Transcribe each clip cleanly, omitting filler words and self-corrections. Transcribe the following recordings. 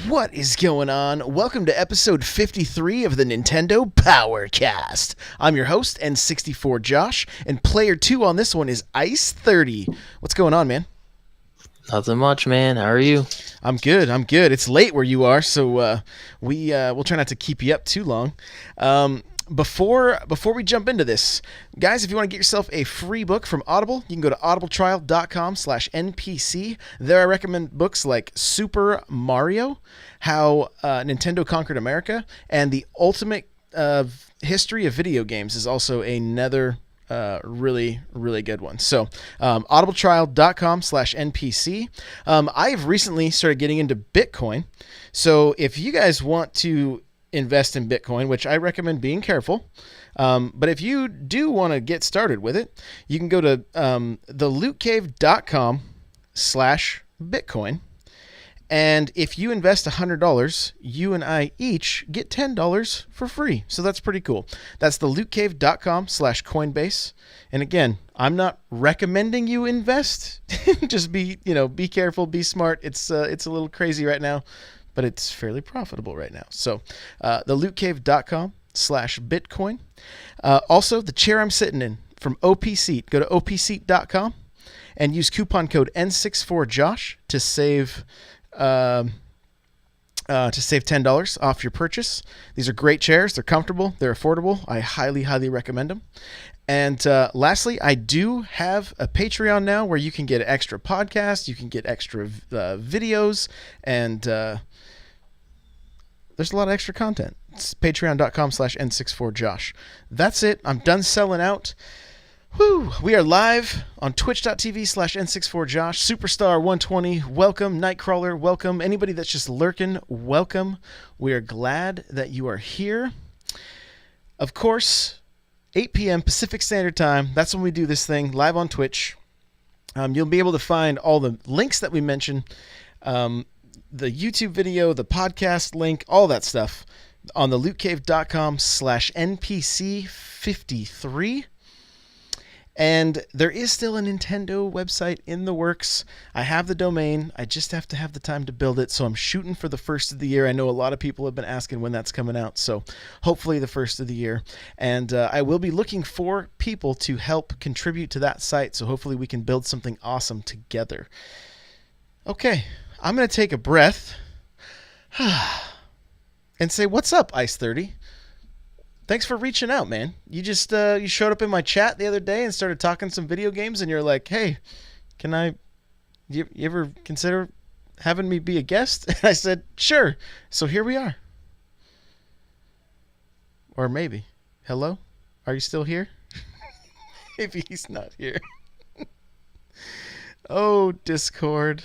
What is going on? Welcome to episode 53 of the Nintendo Powercast. I'm your host, N64 Josh, and player 2 on this one is Ice30. What's going on, man? Nothing much, man. How are you? I'm good. It's late where you are, so we'll try not to keep you up too long. Before we jump into this, guys, if you want to get yourself a free book from Audible, you can go to audibletrial.com/NPC. There I recommend books like Super Mario, How Nintendo Conquered America, and The Ultimate History of Video Games is also another really good one. So audibletrial.com/NPC. I've recently started getting into Bitcoin. So if you guys want to invest in Bitcoin, which I recommend being careful, but if you do want to get started with it, you can go to thelootcave.com/Bitcoin. And if you invest $100, you and I each get $10 for free. So that's pretty cool. That's thelootcave.com/Coinbase. And again, I'm not recommending you invest. Just be careful, be smart. It's a little crazy right now, but it's fairly profitable right now. So thelootcave.com/Bitcoin. Also, the chair I'm sitting in from OPSeat. Go to opseat.com and use coupon code N64Josh to save $10 off your purchase. These are great chairs. They're comfortable. They're affordable. I highly recommend them. And lastly, I do have a Patreon now where you can get extra podcasts, you can get extra videos, and there's a lot of extra content. It's patreon.com/N64Josh. That's it. I'm done selling out. Woo! We are live on twitch.tv/N64Josh. Superstar 120, welcome. Nightcrawler, welcome. Anybody that's just lurking, welcome. We are glad that you are here. Of course, 8 p.m. Pacific Standard Time. That's when we do this thing live on Twitch. You'll be able to find all the links that we mentioned, the YouTube video, the podcast link, all that stuff on the lootcave.com/NPC53. And there is still a Nintendo website in the works. I have the domain. I just have to have the time to build it. So I'm shooting for the first of the year. I know a lot of people have been asking when that's coming out. So hopefully the first of the year. And I will be looking for people to help contribute to that site. So hopefully we can build something awesome together. Okay, I'm going to take a breath and say, what's up, Ice30? Thanks for reaching out, man. You just you showed up in my chat the other day and started talking some video games, and you're like, "Hey, you ever consider having me be a guest?" And I said, "Sure." So here we are. Or maybe, hello, are you still here? Maybe he's not here. Oh, Discord.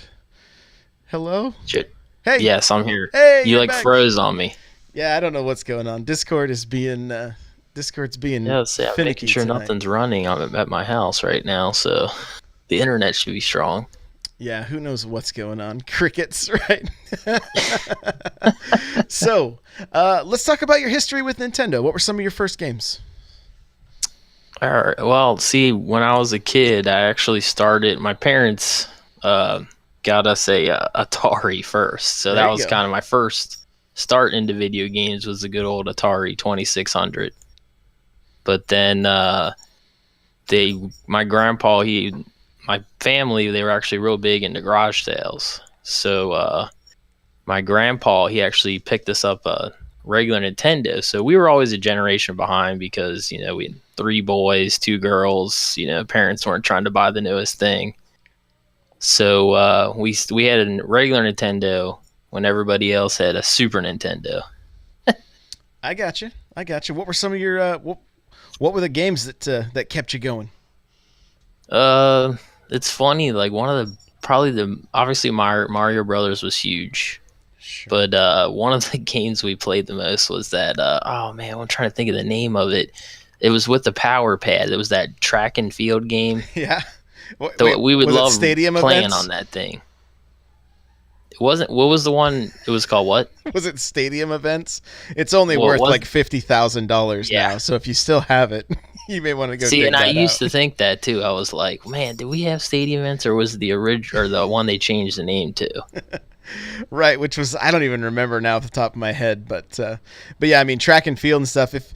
Hello. Shit. Hey. Yes, I'm here. Hey, you back. froze on me. Yeah, I don't know what's going on. Discord's being Yeah, I'm finicky making sure tonight. nothing's running at my house right now, so the internet should be strong. Yeah, who knows what's going on? Crickets, right? So, let's talk about your history with Nintendo. What were some of your first games? All right. Well, see, when I was a kid, I actually started. My parents got us a Atari first, so There that you was go. kind of my first start into video games. Was the good old Atari 2600. But then my grandpa, my family, they were actually real big into garage sales. So my grandpa, he actually picked us up a regular Nintendo. So we were always a generation behind because, we had 3 boys, 2 girls, parents weren't trying to buy the newest thing. So we had a regular Nintendo when everybody else had a Super Nintendo. I got you. What were some of your what were the games that kept you going? It's funny. Like obviously Mario Brothers was huge, Sure. but one of the games we played the most was that. Oh man, I'm trying to think of the name of it. It was with the power pad. It was that track and field game. Yeah. We would love Stadium playing events? on that thing. It wasn't. What was the one? It was called what? Was it Stadium Events? It's only Well, it worth was- like $50,000 Yeah. now. So if you still have it, You may want to go See, dig and I that used out. to think that too. I was like, man, did we have stadium events, or was it the original or the one they changed the name to? Right, which was I don't even remember now off the top of my head, but yeah, I mean track and field and stuff. If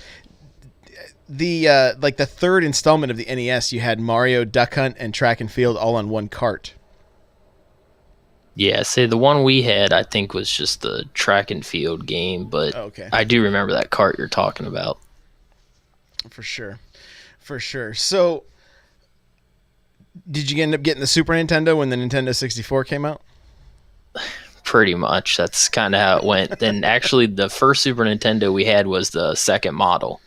the like the third installment of the NES, you had Mario, Duck Hunt, and Track and Field all on one cart. Yeah, see, the one we had, I think, was just the track and field game, but Okay, I do remember that cart you're talking about. for sure, for sure. So, did you end up getting the Super Nintendo when the Nintendo 64 came out? Pretty much. That's kind of how it went. And actually, the first Super Nintendo we had was the second model.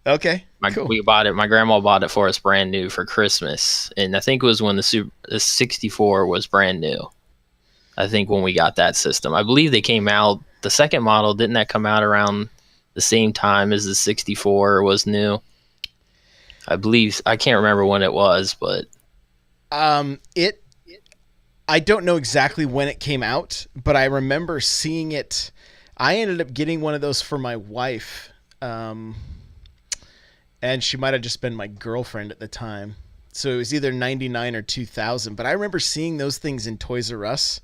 Okay, cool. We bought it. My grandma bought it for us brand new for Christmas, and I think it was when the 64 was brand new. I think when we got that system, I believe they came out. The second model didn't that come out around the same time as the 64 was new? I believe I can't remember when it was, but It I don't know exactly when it came out, but I remember seeing it. I ended up getting one of those for my wife, and she might have just been my girlfriend at the time. So it was either 99 or 2000. But I remember seeing those things in Toys R Us,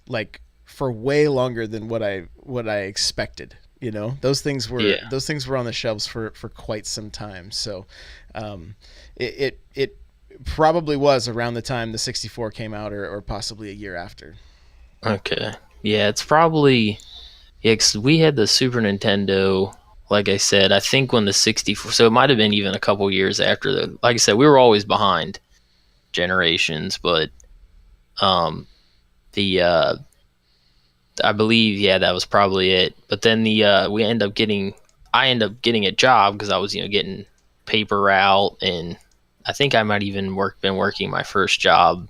like for way longer than what I expected. You know, yeah. those things were on the shelves for quite some time. So, it probably was around the time the 64 came out, or possibly a year after. Okay. Yeah, it's probably yeah, 'cause we had the Super Nintendo. Like I said, I think when the 64, so it might have been even a couple years after the. Like I said, we were always behind generations, but um, the I believe yeah, that was probably it. But then I end up getting a job because I was getting paper route, and I think I might even been working my first job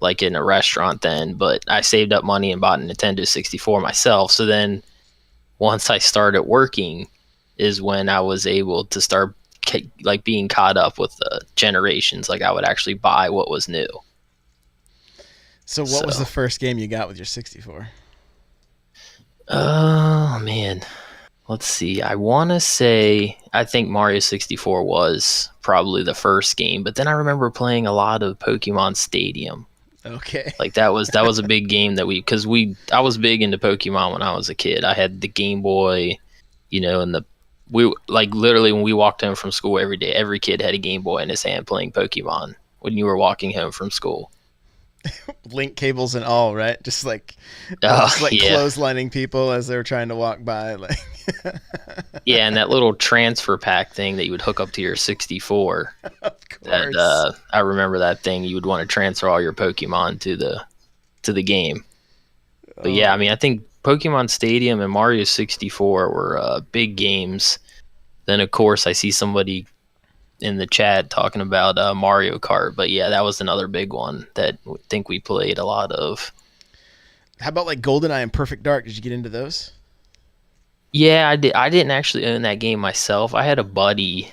like in a restaurant then. But I saved up money and bought a Nintendo 64 myself. So then once I started working is when I was able to start like being caught up with the generations. Like I would actually buy what was new. So what was the So, first game you got with your 64? oh man, let's see. I want to say I think Mario 64 was probably the first game, but then I remember playing a lot of Pokemon Stadium. Okay. Like that was a big game that we I was big into Pokemon when I was a kid. I had the Game Boy, and we like literally when we walked home from school every day, every kid had a Game Boy in his hand playing Pokemon when you were walking home from school. Link cables and all, right? Just like Oh yeah, clotheslining people as they were trying to walk by. Like, yeah, and that little transfer pack thing that you would hook up to your 64. of That course. I remember that thing. You would want to transfer all your Pokemon to the game. But yeah, I Oh, mean, I think Pokemon Stadium and Mario 64 were big games. Then of course I see somebody in the chat talking about Mario Kart, but yeah, that was another big one that I think we played a lot of. how about like GoldenEye and Perfect Dark? Did you get into those? Yeah, I did. I didn't actually own that game myself. I had a buddy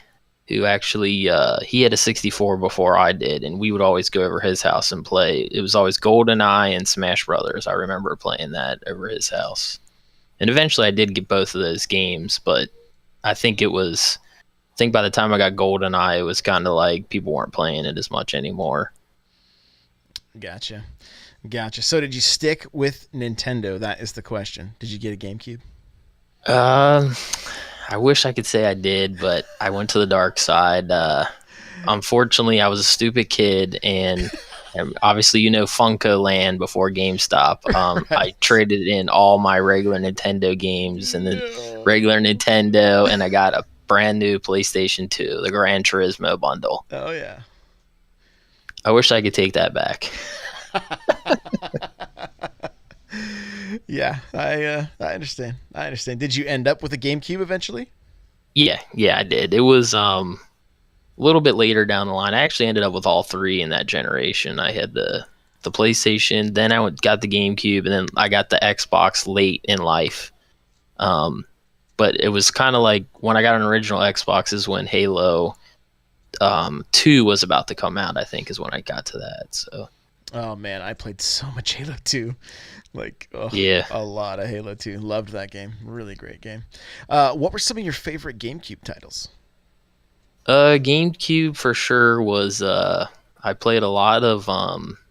who actually he had a 64 before I did, and we would always go over his house and play. It was always GoldenEye and Smash Brothers. I remember playing that over his house, and eventually I did get both of those games, but I think it was. I think by the time I got GoldenEye, it was kind of like people weren't playing it as much anymore. Gotcha. Gotcha. So did you stick with Nintendo? That is the question. Did you get a GameCube? Um, I wish I could say I did, but I went to the dark side. Unfortunately, I was a stupid kid, and obviously, Funko Land before GameStop. I Right. traded in all my regular Nintendo games and the No. regular Nintendo, and I got a brand new PlayStation 2, the Gran Turismo bundle. Oh yeah. I wish I could take that back. Yeah, I understand. I understand. Did you end up with a GameCube eventually? Yeah, yeah, I did. It was a little bit later down the line. I actually ended up with all three in that generation. I had the PlayStation, then got the GameCube, and then I got the Xbox late in life. Um, but it was kind of like when I got an original Xbox is when Halo 2 was about to come out. I think is when I got to that. So Oh man, I played so much Halo 2. Like, oh, yeah, a lot of Halo 2. Loved that game. Really great game. What were some of your favorite GameCube titles? GameCube for sure was. I played a lot of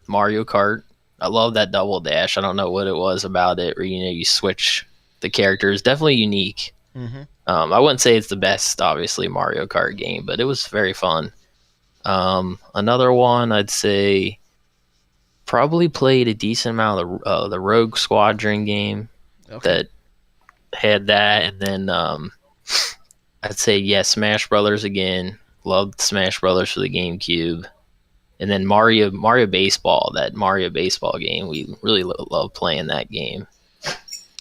Mario Kart. I love that double dash. I don't know what it was about it, where you switch the characters. Definitely unique. Mm-hmm. I wouldn't say it's the best, obviously, Mario Kart game, but it was very fun. Another one, I'd say, probably played a decent amount of the Rogue Squadron game Okay. that had that, and then I'd say Smash Brothers again. Loved Smash Brothers for the GameCube, and then Mario Baseball. That Mario Baseball game, we really love playing that game,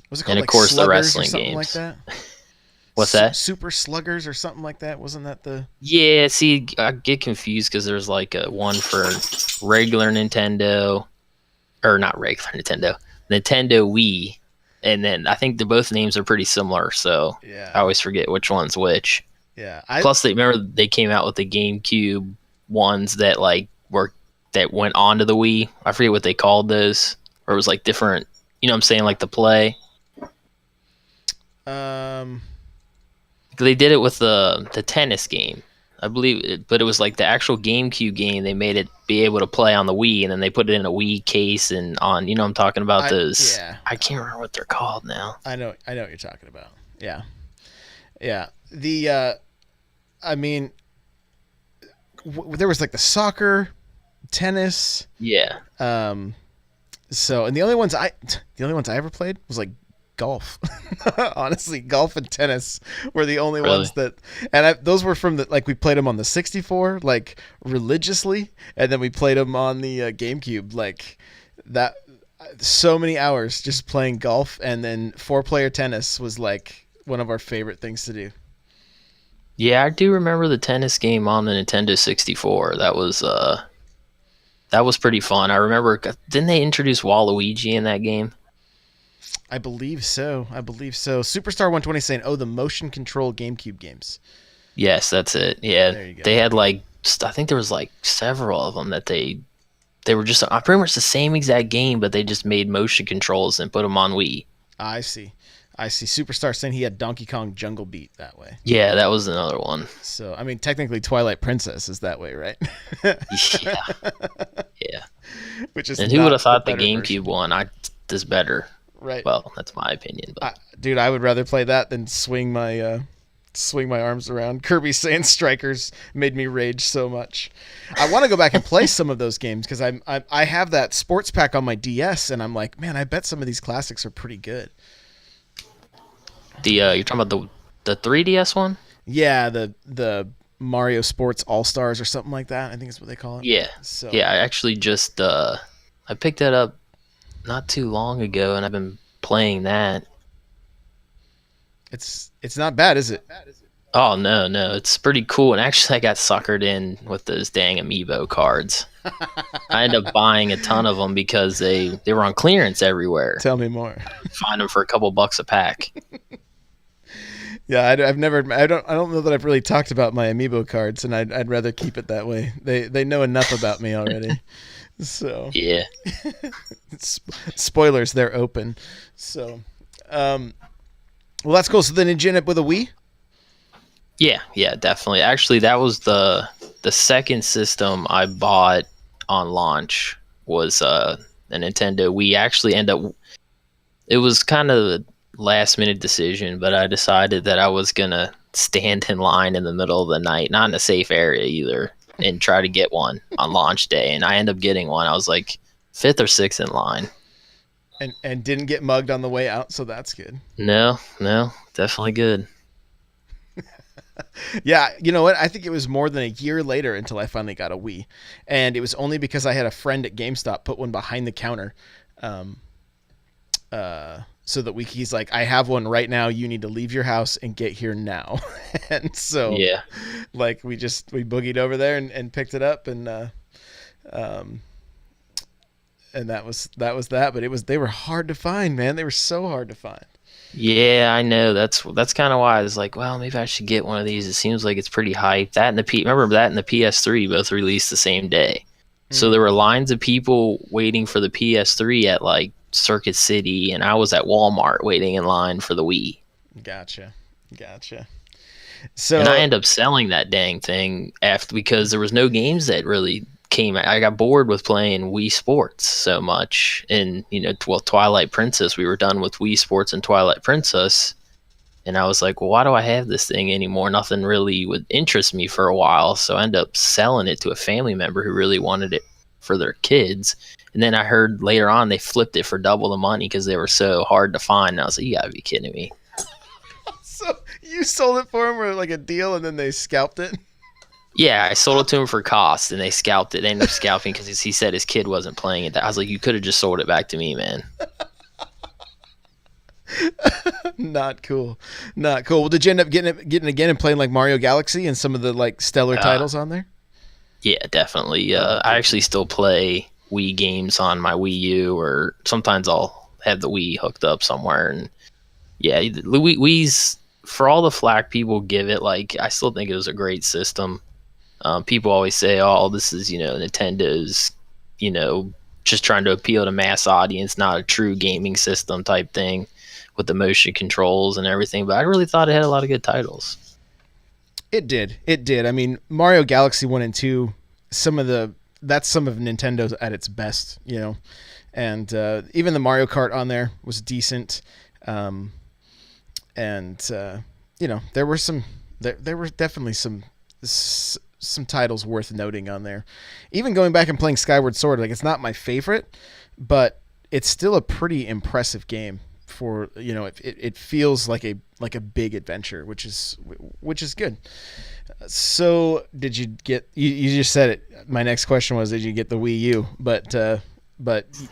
Was it called and of like course the Sluggers or wrestling something like games. that? What's that? Super Sluggers or something like that? Wasn't that the? Yeah, see, I get confused because there's like a one for regular Nintendo, or not regular Nintendo, Nintendo Wii, and then I think both names are pretty similar, so Yeah. I always forget which one's which. Yeah. Plus, they came out with the GameCube ones that that went onto the Wii. I forget what they called those, or it was like different. You know what I'm saying, like the play. Um. They did it with the tennis game, I believe, but it was like the actual GameCube game. They made it be able to play on the Wii, and then they put it in a Wii case and on. You know, I'm talking about those. Yeah. I can't remember what they're called now. I know what you're talking about. Yeah. Yeah. The. I mean, there was like the soccer, tennis. Yeah. So, and the only ones I ever played was like golf. Honestly, golf and tennis were the only Really? ones that, and those were from we played them on the 64 like religiously, and then we played them on the GameCube like that. So many hours just playing golf, and then 4-player tennis was like one of our favorite things to do. Yeah, I do remember the tennis game on the Nintendo 64. That was pretty fun. I remember, didn't they introduce Waluigi in that game? I believe so. Superstar 120 saying, "Oh, the motion control GameCube games." Yes, that's it. Yeah, There you go. they had I think there was like several of them that they were just pretty much the same exact game, but they just made motion controls and put them on Wii. I see. Superstar saying he had Donkey Kong Jungle Beat that way. Yeah, that was another one. So, I mean, technically Twilight Princess is that way, right? Yeah, yeah. Which is And who would have thought the better GameCube version. one is better? Right. Well, that's my opinion. But Dude, I would rather play that than swing my arms around. Kirby saying Strikers made me rage so much. I want to go back and play some of those games because I have that sports pack on my DS, and I'm like, man, I bet some of these classics are pretty good. you're talking about the 3DS one? Yeah, the Mario Sports All Stars or something like that. I think is what they call it. Yeah. So Yeah, I actually just I picked that up not too long ago, and I've been playing that. it's not bad, is it? Oh no, it's pretty cool. And actually, I got suckered in with those dang amiibo cards. I ended up buying a ton of them because they were on clearance everywhere. Tell me more. Find them for a couple bucks a pack. Yeah, I've never. I don't know that I've really talked about my amiibo cards, and I'd rather keep it that way. They know enough about me already. So Yeah. spoilers, they're open. So, well, that's cool. So then did you end up with a Wii? Yeah, definitely. Actually, that was the second system I bought on launch was a Nintendo. We actually end up. It was kind of a last minute decision, but I decided that I was gonna stand in line in the middle of the night, not in a safe area either, and try to get one on launch day. And I ended up getting one. I was like 5th or 6th in line. And didn't get mugged on the way out, so that's good. No, definitely good. Yeah, you know what? I think it was more than a year later until I finally got a Wii, and it was only because I had a friend at GameStop put one behind the counter, so that he's like, I have one right now. You need to leave your house and get here now. And so, Yeah. like we boogied over there and picked it up, and that was that. But they were hard to find, man. They were so hard to find. Yeah, I know. That's kind of why I was like, well, maybe I should get one of these. It seems like it's pretty hype. Remember that and the PS3 both released the same day. So there were lines of people waiting for the PS3 at like Circuit City, and I was at Walmart waiting in line for the Wii. Gotcha. And I So end up selling that dang thing after because there was no games that really came. I got bored with playing Wii Sports so much, and well, Twilight Princess. We were done with Wii Sports and Twilight Princess, and I was like, well, why do I have this thing anymore? Nothing really would interest me for a while, so I ended up selling it to a family member who really wanted it for their kids. And then I heard later on they flipped it for double the money because they were so hard to find. And I was like, you gotta be kidding me. so you sold it for him or like a deal, and then they scalped it. Yeah, I sold it to him for cost, and they scalped it. They ended up scalping because he said his kid wasn't playing it. I was like, you could have just sold it back to me, man. Not cool. Not cool. Well, did you end up getting again and playing like Mario Galaxy and some of the like stellar titles on there? Yeah, definitely. I actually still play Wii games on my Wii U, or sometimes I'll have the Wii hooked up somewhere. And yeah, Wii's, for all the flack people give it, like I still think it was a great system. People always say, "Oh, this is Nintendo's, just trying to appeal to mass audience, not a true gaming system type thing with the motion controls and everything." But I really thought it had a lot of good titles. It did. It did. I mean, Mario Galaxy 1 and 2, that's some of Nintendo's at its best, And even the Mario Kart on there was decent. And there were there were definitely some titles worth noting on there. Even going back and playing Skyward Sword, like it's not my favorite, but it's still a pretty impressive game. For it feels like a big adventure, which is good. So did you get? You just said it. My next question was, did you get the Wii U? But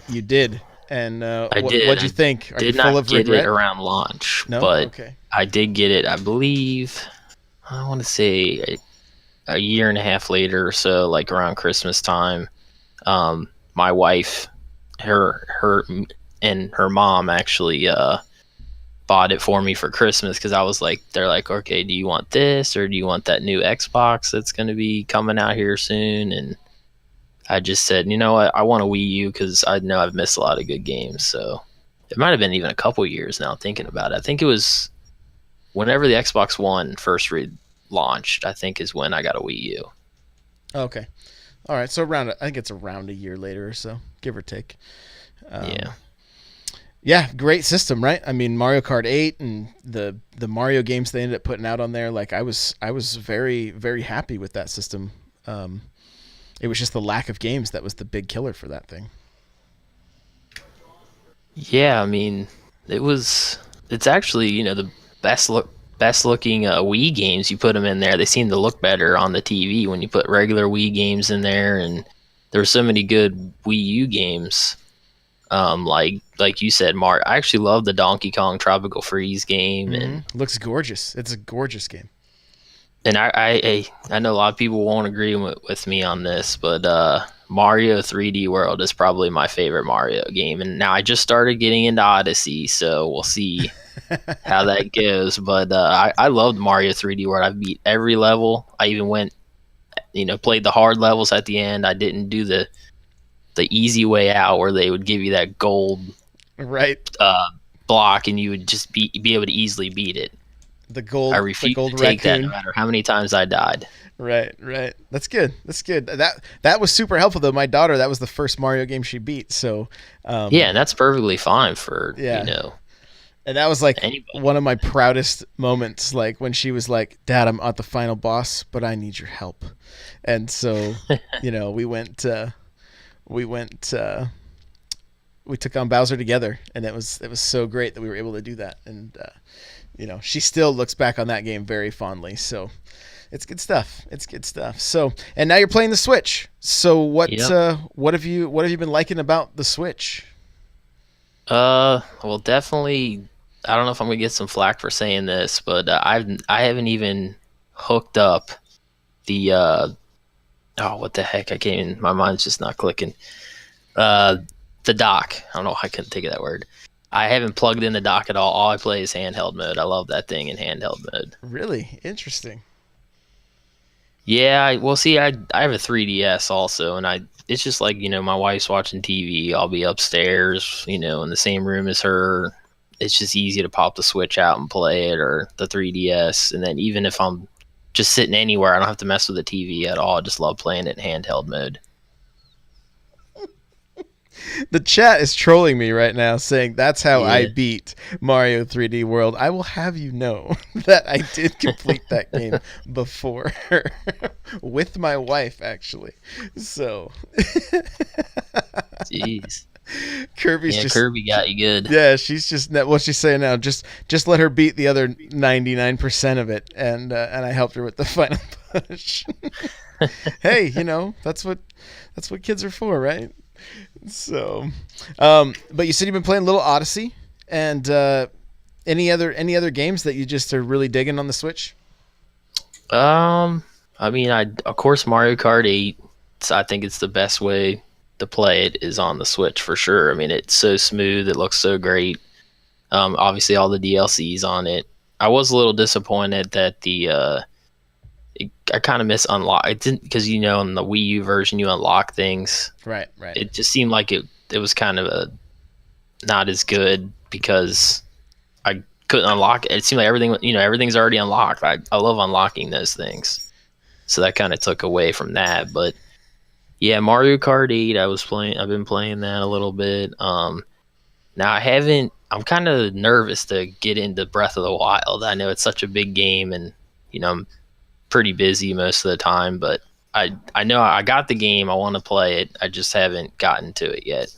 you did. And I did. What'd you think? Are you full of regret? Did not get it around launch, no? But okay. I did get it. I believe I want to say a year and a half later or so, like around Christmas time. My wife, her and her mom actually bought it for me for Christmas because I was like, they're like, okay, do you want this or do you want that new Xbox that's going to be coming out here soon? And I just said, you know what, I want a Wii U because I know I've missed a lot of good games. So it might have been even a couple years now thinking about it. I think it was whenever the Xbox One first launched, I think is when I got a Wii U. Okay. All right. So I think it's around a year later or so, give or take. Yeah. Yeah, great system, right? I mean, Mario Kart 8 and the Mario games they ended up putting out on there, like I was very, very happy with that system. It was just the lack of games that was the big killer for that thing. Yeah, I mean, it's actually, the best looking Wii games. You put them in there, they seem to look better on the TV when you put regular Wii games in there, and there were so many good Wii U games. Like you said, Mark, I actually love the Donkey Kong Tropical Freeze game, and looks gorgeous. It's a gorgeous game. And I know a lot of people won't agree with me on this, but Mario 3D World is probably my favorite Mario game. And now I just started getting into Odyssey, so we'll see how that goes. But I loved Mario 3D World. I beat every level. I even went, played the hard levels at the end. I didn't do the easy way out where they would give you that gold block and you would just be able to easily beat it. I refuse to take that no matter how many times I died. Right. That's good. That was super helpful though. My daughter, that was the first Mario game she beat. So yeah, and that's perfectly fine for And that was like anybody. One of my proudest moments, like when she was like, "Dad, I'm at the final boss, but I need your help." And so, we took on Bowser together, and it was so great that we were able to do that. And she still looks back on that game very fondly. So it's good stuff. So, and now you're playing the Switch. So what have you been liking about the Switch? Well, definitely. I don't know if I'm gonna get some flack for saying this, but I haven't even hooked up the what the heck? My mind's just not clicking. The dock. I don't know. I couldn't think of that word. I haven't plugged in the dock at all. All I play is handheld mode. I love that thing in handheld mode. Really interesting. Yeah, I have a 3DS also, and it's just like, my wife's watching TV. I'll be upstairs, in the same room as her, it's just easy to pop the Switch out and play it, or the 3DS. And then even if I'm just sitting anywhere, I don't have to mess with the TV at all. I just love playing it in handheld mode. The chat is trolling me right now, saying that's how I Yeah. beat Mario 3D World. I will have you know that I did complete that game before with my wife, actually. So Jeez. Kirby's Yeah, just Kirby got you good. yeah, she's just what's she saying now? Just let her beat the other 99% of it, and I helped her with the final push. Hey, that's what kids are for, right? So, but you said you've been playing Little Odyssey, and any other games that you just are really digging on the Switch? I mean, of course Mario Kart 8. I think it's the best way to play it is on the Switch for sure. I mean, it's so smooth. It looks so great. Obviously all the DLCs on it. I was a little disappointed that I kind of miss unlock. It didn't, because in the Wii U version you unlock things. Right. It just seemed like it was kind of not as good because I couldn't unlock it. It seemed like everything's already unlocked. I love unlocking those things, so that kind of took away from that. But yeah, Mario Kart 8, I've been playing that a little bit. Now I'm kind of nervous to get into Breath of the Wild. I know it's such a big game, and I'm pretty busy most of the time, but I know I got the game. I want to play it. I just haven't gotten to it yet.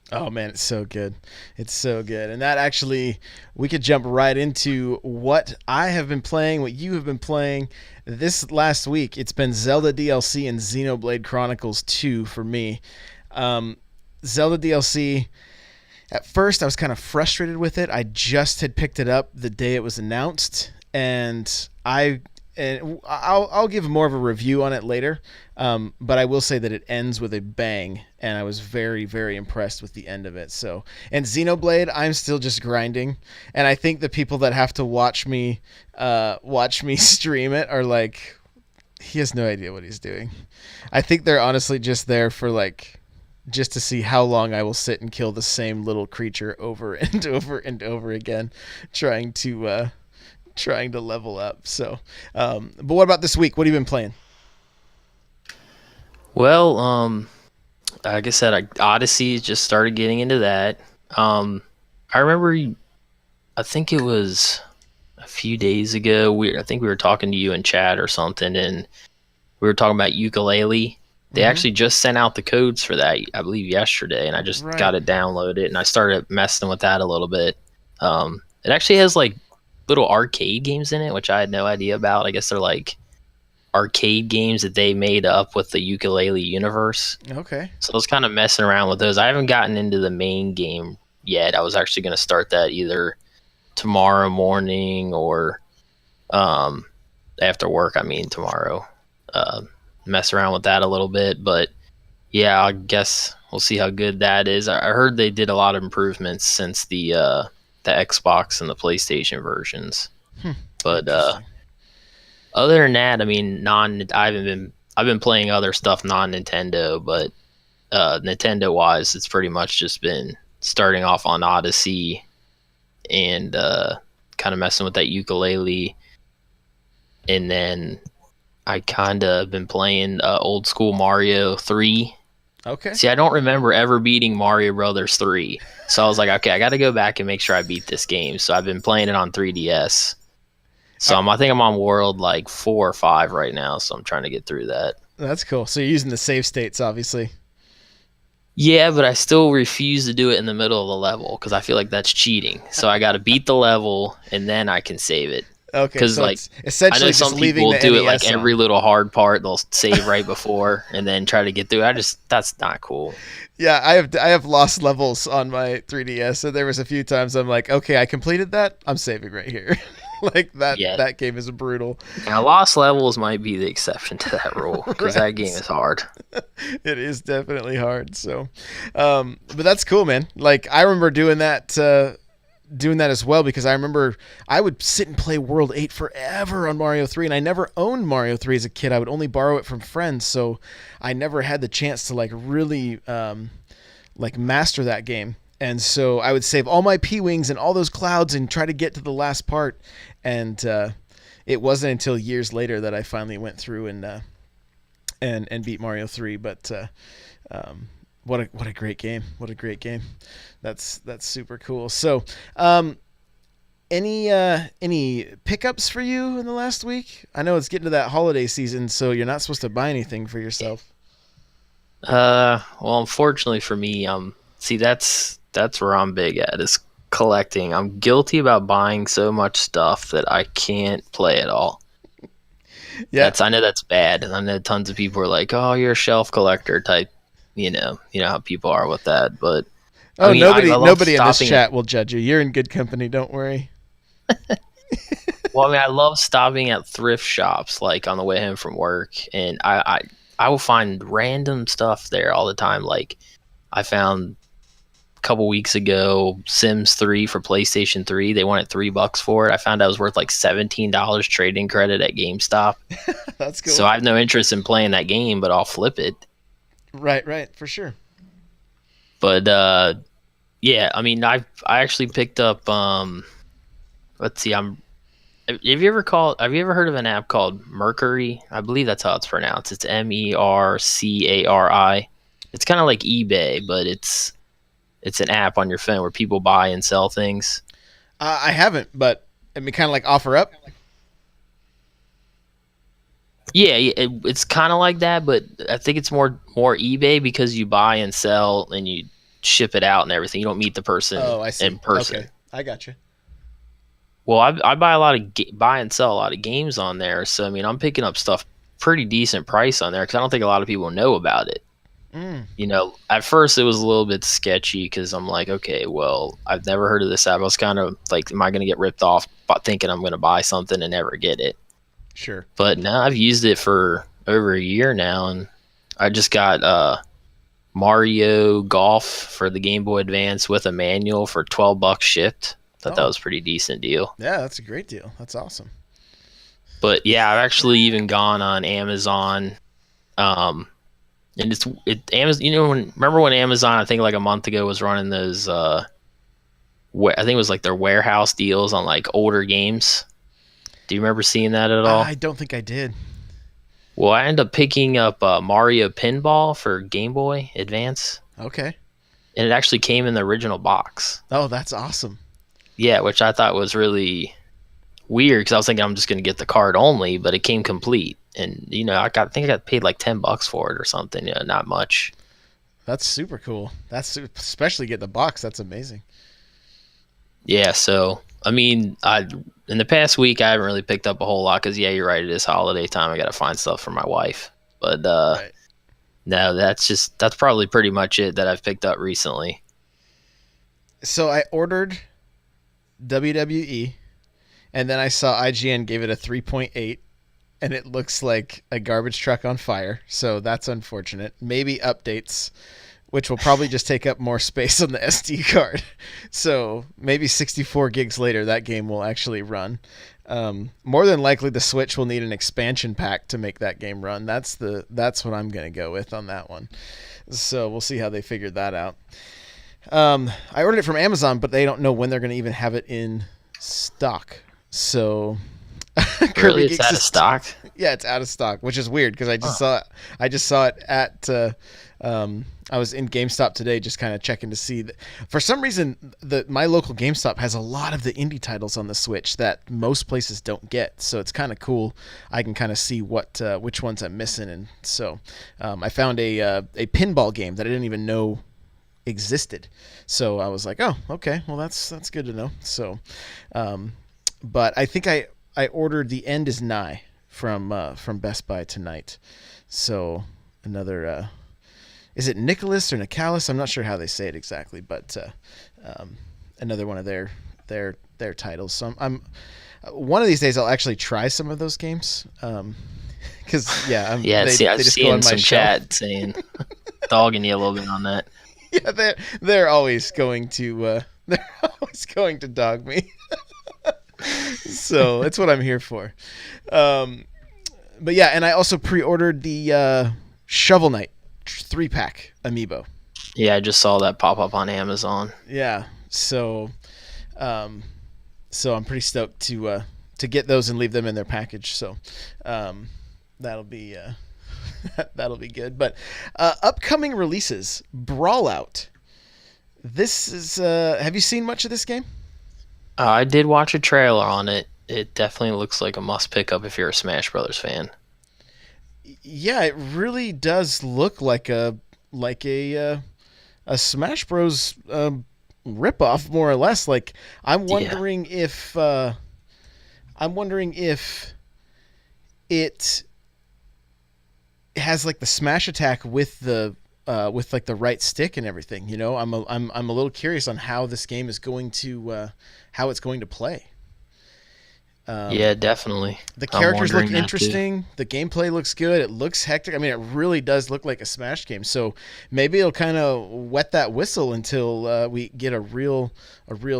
Oh man, it's so good. It's so good. And that actually, we could jump right into what I have been playing, what you have been playing. This last week, it's been Zelda DLC and Xenoblade Chronicles 2 for me. Zelda DLC, at first I was kind of frustrated with it. I just had picked it up the day it was announced, and I'll give more of a review on it later, but I will say that it ends with a bang, and I was very, very impressed with the end of it. So, and Xenoblade, I'm still just grinding, and I think the people that have to watch me stream it are like, he has no idea what he's doing. I think they're honestly just there for just to see how long I will sit and kill the same little creature over and over and over again, trying to level up. So, but what about this week? What have you been playing? Well, like I said, Odyssey just started getting into that. I remember, I think it was a few days ago. I think we were talking to you in chat or something, and we were talking about Ukulele. They actually just sent out the codes for that, I believe, yesterday, and I just got it downloaded, and I started messing with that a little bit. It actually has little arcade games in it, which I had no idea about. I guess they're arcade games that they made up with the Ukulele universe. Okay. So I was kind of messing around with those. I haven't gotten into the main game yet. I was actually going to start that either tomorrow morning or after work. I mean, tomorrow. Mess around with that a little bit, but yeah, I guess we'll see how good that is. I heard they did a lot of improvements since the Xbox and the PlayStation versions. But other than that, I mean, I've been playing other stuff non-Nintendo, but Nintendo wise, it's pretty much just been starting off on Odyssey and kind of messing with that Ukulele, and then I kind of been playing old school Mario 3. Okay. See, I don't remember ever beating Mario Brothers 3. So I was like, okay, I got to go back and make sure I beat this game. So I've been playing it on 3DS. So I think I'm on world 4 or 5 right now. So I'm trying to get through that. That's cool. So you're using the save states, obviously. Yeah, but I still refuse to do it in the middle of the level because I feel like that's cheating. So I got to beat the level and then I can save it. Okay, because so it's essentially I know just some leaving people the do it NES every on. little hard part they'll save right before and then try to get through. That's not cool. Yeah, I have lost levels on my 3DS, so there was a few times I'm like, okay, I completed that. I'm saving right here. That game is brutal. Now, lost levels might be the exception to that rule because that game is hard. It is definitely hard. So, but that's cool, man. I remember doing that as well, because I remember I would sit and play World 8 forever on Mario 3, and I never owned Mario 3 as a kid. I would only borrow it from friends, so I never had the chance to really master that game. And so I would save all my P-Wings and all those clouds and try to get to the last part. And it wasn't until years later that I finally went through and beat Mario 3. But what a great game! What a great game! That's super cool. So, any pickups for you in the last week? I know it's getting to that holiday season, so you're not supposed to buy anything for yourself. Well, unfortunately for me, see, that's where I'm big at, is collecting. I'm guilty about buying so much stuff that I can't play it all. Yeah, I know that's bad, and I know tons of people are like, "Oh, you're a shelf collector type." You know how people are with that. But oh, I mean, nobody in this chat will judge you. You're in good company. Don't worry. Well, I mean, I love stopping at thrift shops, like on the way home from work, and I will find random stuff there all the time. Like, I found a couple weeks ago Sims 3 for PlayStation 3. They wanted $3 for it. I found out it was worth like $17 trading credit at GameStop. That's cool. So I have no interest in playing that game, but I'll flip it. Right, for sure. But yeah, I mean, I actually picked up. Let's see, Have you ever heard of an app called Mercury? I believe that's how it's pronounced. It's Mercari. It's kind of like eBay, but it's an app on your phone where people buy and sell things. I haven't, but I mean, kind of like OfferUp. Yeah, it's kind of like that, but I think it's more eBay because you buy and sell and you ship it out and everything. You don't meet the person in person. Okay, I got you. Well, I buy a lot of buy and sell a lot of games on there, so I mean I'm picking up stuff pretty decent price on there because I don't think a lot of people know about it. You know, at first it was a little bit sketchy because I'm like, okay, well, I've never heard of this app. I was kind of like, am I going to get ripped off by thinking I'm going to buy something and never get it? Sure. But now I've used it for over a year now, and I just got Mario Golf for the Game Boy Advance with a manual for $12 shipped. Thought that was a pretty decent deal. Yeah, that's a great deal. That's awesome. But yeah, I've actually even gone on Amazon, and Amazon. You know, remember when Amazon, I think like a month ago, was running those I think it was like their warehouse deals on like older games. Do you remember seeing that at all? I don't think I did. Well, I ended up picking up Mario Pinball for Game Boy Advance. Okay. And it actually came in the original box. Oh, that's awesome. Yeah, which I thought was really weird because I was thinking I'm just going to get the card only, but it came complete. And, you know, I think I got paid like $10 for it or something. You know, not much. That's super cool. That's especially get the box. That's amazing. Yeah, so, I mean, in the past week, I haven't really picked up a whole lot because, yeah, you're right. It is holiday time. I got to find stuff for my wife. But, right. No, that's probably pretty much it that I've picked up recently. So I ordered WWE, and then I saw IGN gave it a 3.8, and it looks like a garbage truck on fire. So that's unfortunate. Maybe updates, which will probably just take up more space on the SD card. So maybe 64 gigs later, that game will actually run. More than likely, the Switch will need an expansion pack to make that game run. That's what I'm gonna go with on that one. So we'll see how they figure that out. I ordered it from Amazon, but they don't know when they're gonna even have it in stock. So Really, it's out of stock? Yeah, it's out of stock, which is weird because I just saw it. I just saw it at. I was in GameStop today, just kind of checking to see that. For some reason, my local GameStop has a lot of the indie titles on the Switch that most places don't get. So it's kind of cool. I can kind of see which ones I'm missing, and so I found a pinball game that I didn't even know existed. So I was like, oh, okay, well that's good to know. So, but I think I ordered The End Is Nigh from Best Buy tonight. So another. Is it Nicholas or Nicalis? I'm not sure how they say it exactly, but another one of their titles. So I'm one of these days I'll actually try some of those games. Because I've just seen some chat saying dogging you a little bit on that. Yeah, they're always going to dog me. So that's what I'm here for. But yeah, and I also pre-ordered the Shovel Knight 3-pack amiibo. Yeah, I just saw that pop up on Amazon. Yeah. Um, so I'm pretty stoked to get those and leave them in their package. So um, that'll be that'll be good. But upcoming releases, Brawlout. This is. Have you seen much of this game? I did watch a trailer on it. It definitely looks like a must pick up if you're a Smash Brothers fan. Yeah, it really does look like a Smash Bros. Ripoff, more or less. Like Yeah. I'm wondering if it has like the smash attack with like the right stick and everything. You know, I'm a little curious on how this game is going to how it's going to play. Um, Yeah, definitely. the I'm characters look wondering that too. interesting. The gameplay looks good. It looks hectic. I mean, it really does look like a Smash game. So maybe it'll kind of wet that whistle until we get a real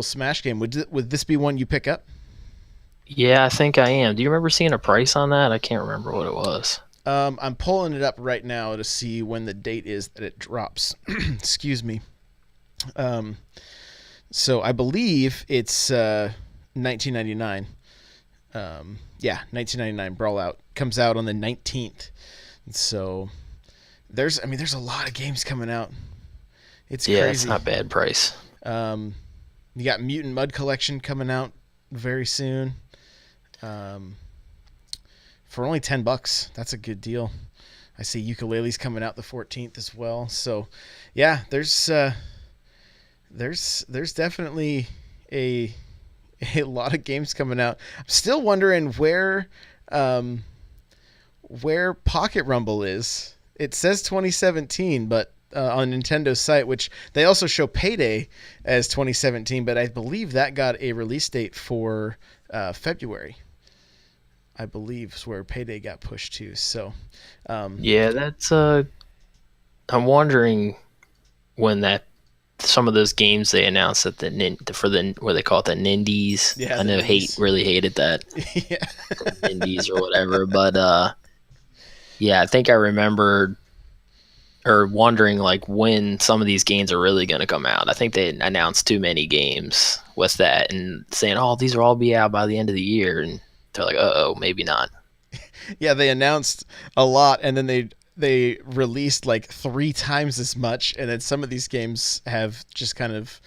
Smash game. Would this be one you pick up? Yeah, I think I am. Do you remember seeing a price on that? I can't remember what it was. I'm pulling it up right now to see when the date is that it drops. Excuse me. Um, so I believe it's 1999. Yeah, 1999 Brawlout comes out on the 19th. So there's a lot of games coming out. It's Yeah, it's crazy. not bad price. Um, you got Mutant Mud Collection coming out very soon. Um, for only $10, that's a good deal. I see Ukulele's coming out the 14th as well. So, yeah, there's definitely a a lot of games coming out. I'm still wondering um, where Pocket Rumble is. It says 2017, but on Nintendo's site, which they also show Payday as 2017, but I believe that got a release date for February. I believe is where Payday got pushed to. So, um, Yeah, that's I'm wondering when that some of those games they announced at the for the what they call it the Nindies. yeah, I the know Nindies. really hated that Yeah, Nindies or whatever, but yeah, I think I remembered or wondering like when some of these games are really going to come out. I think they announced too many games with that and saying, "Oh, these will all be out by the end of the year," and they're like, "Oh, maybe not." yeah. They announced a lot, and then they released like three times as much, and then some of these games have just kind of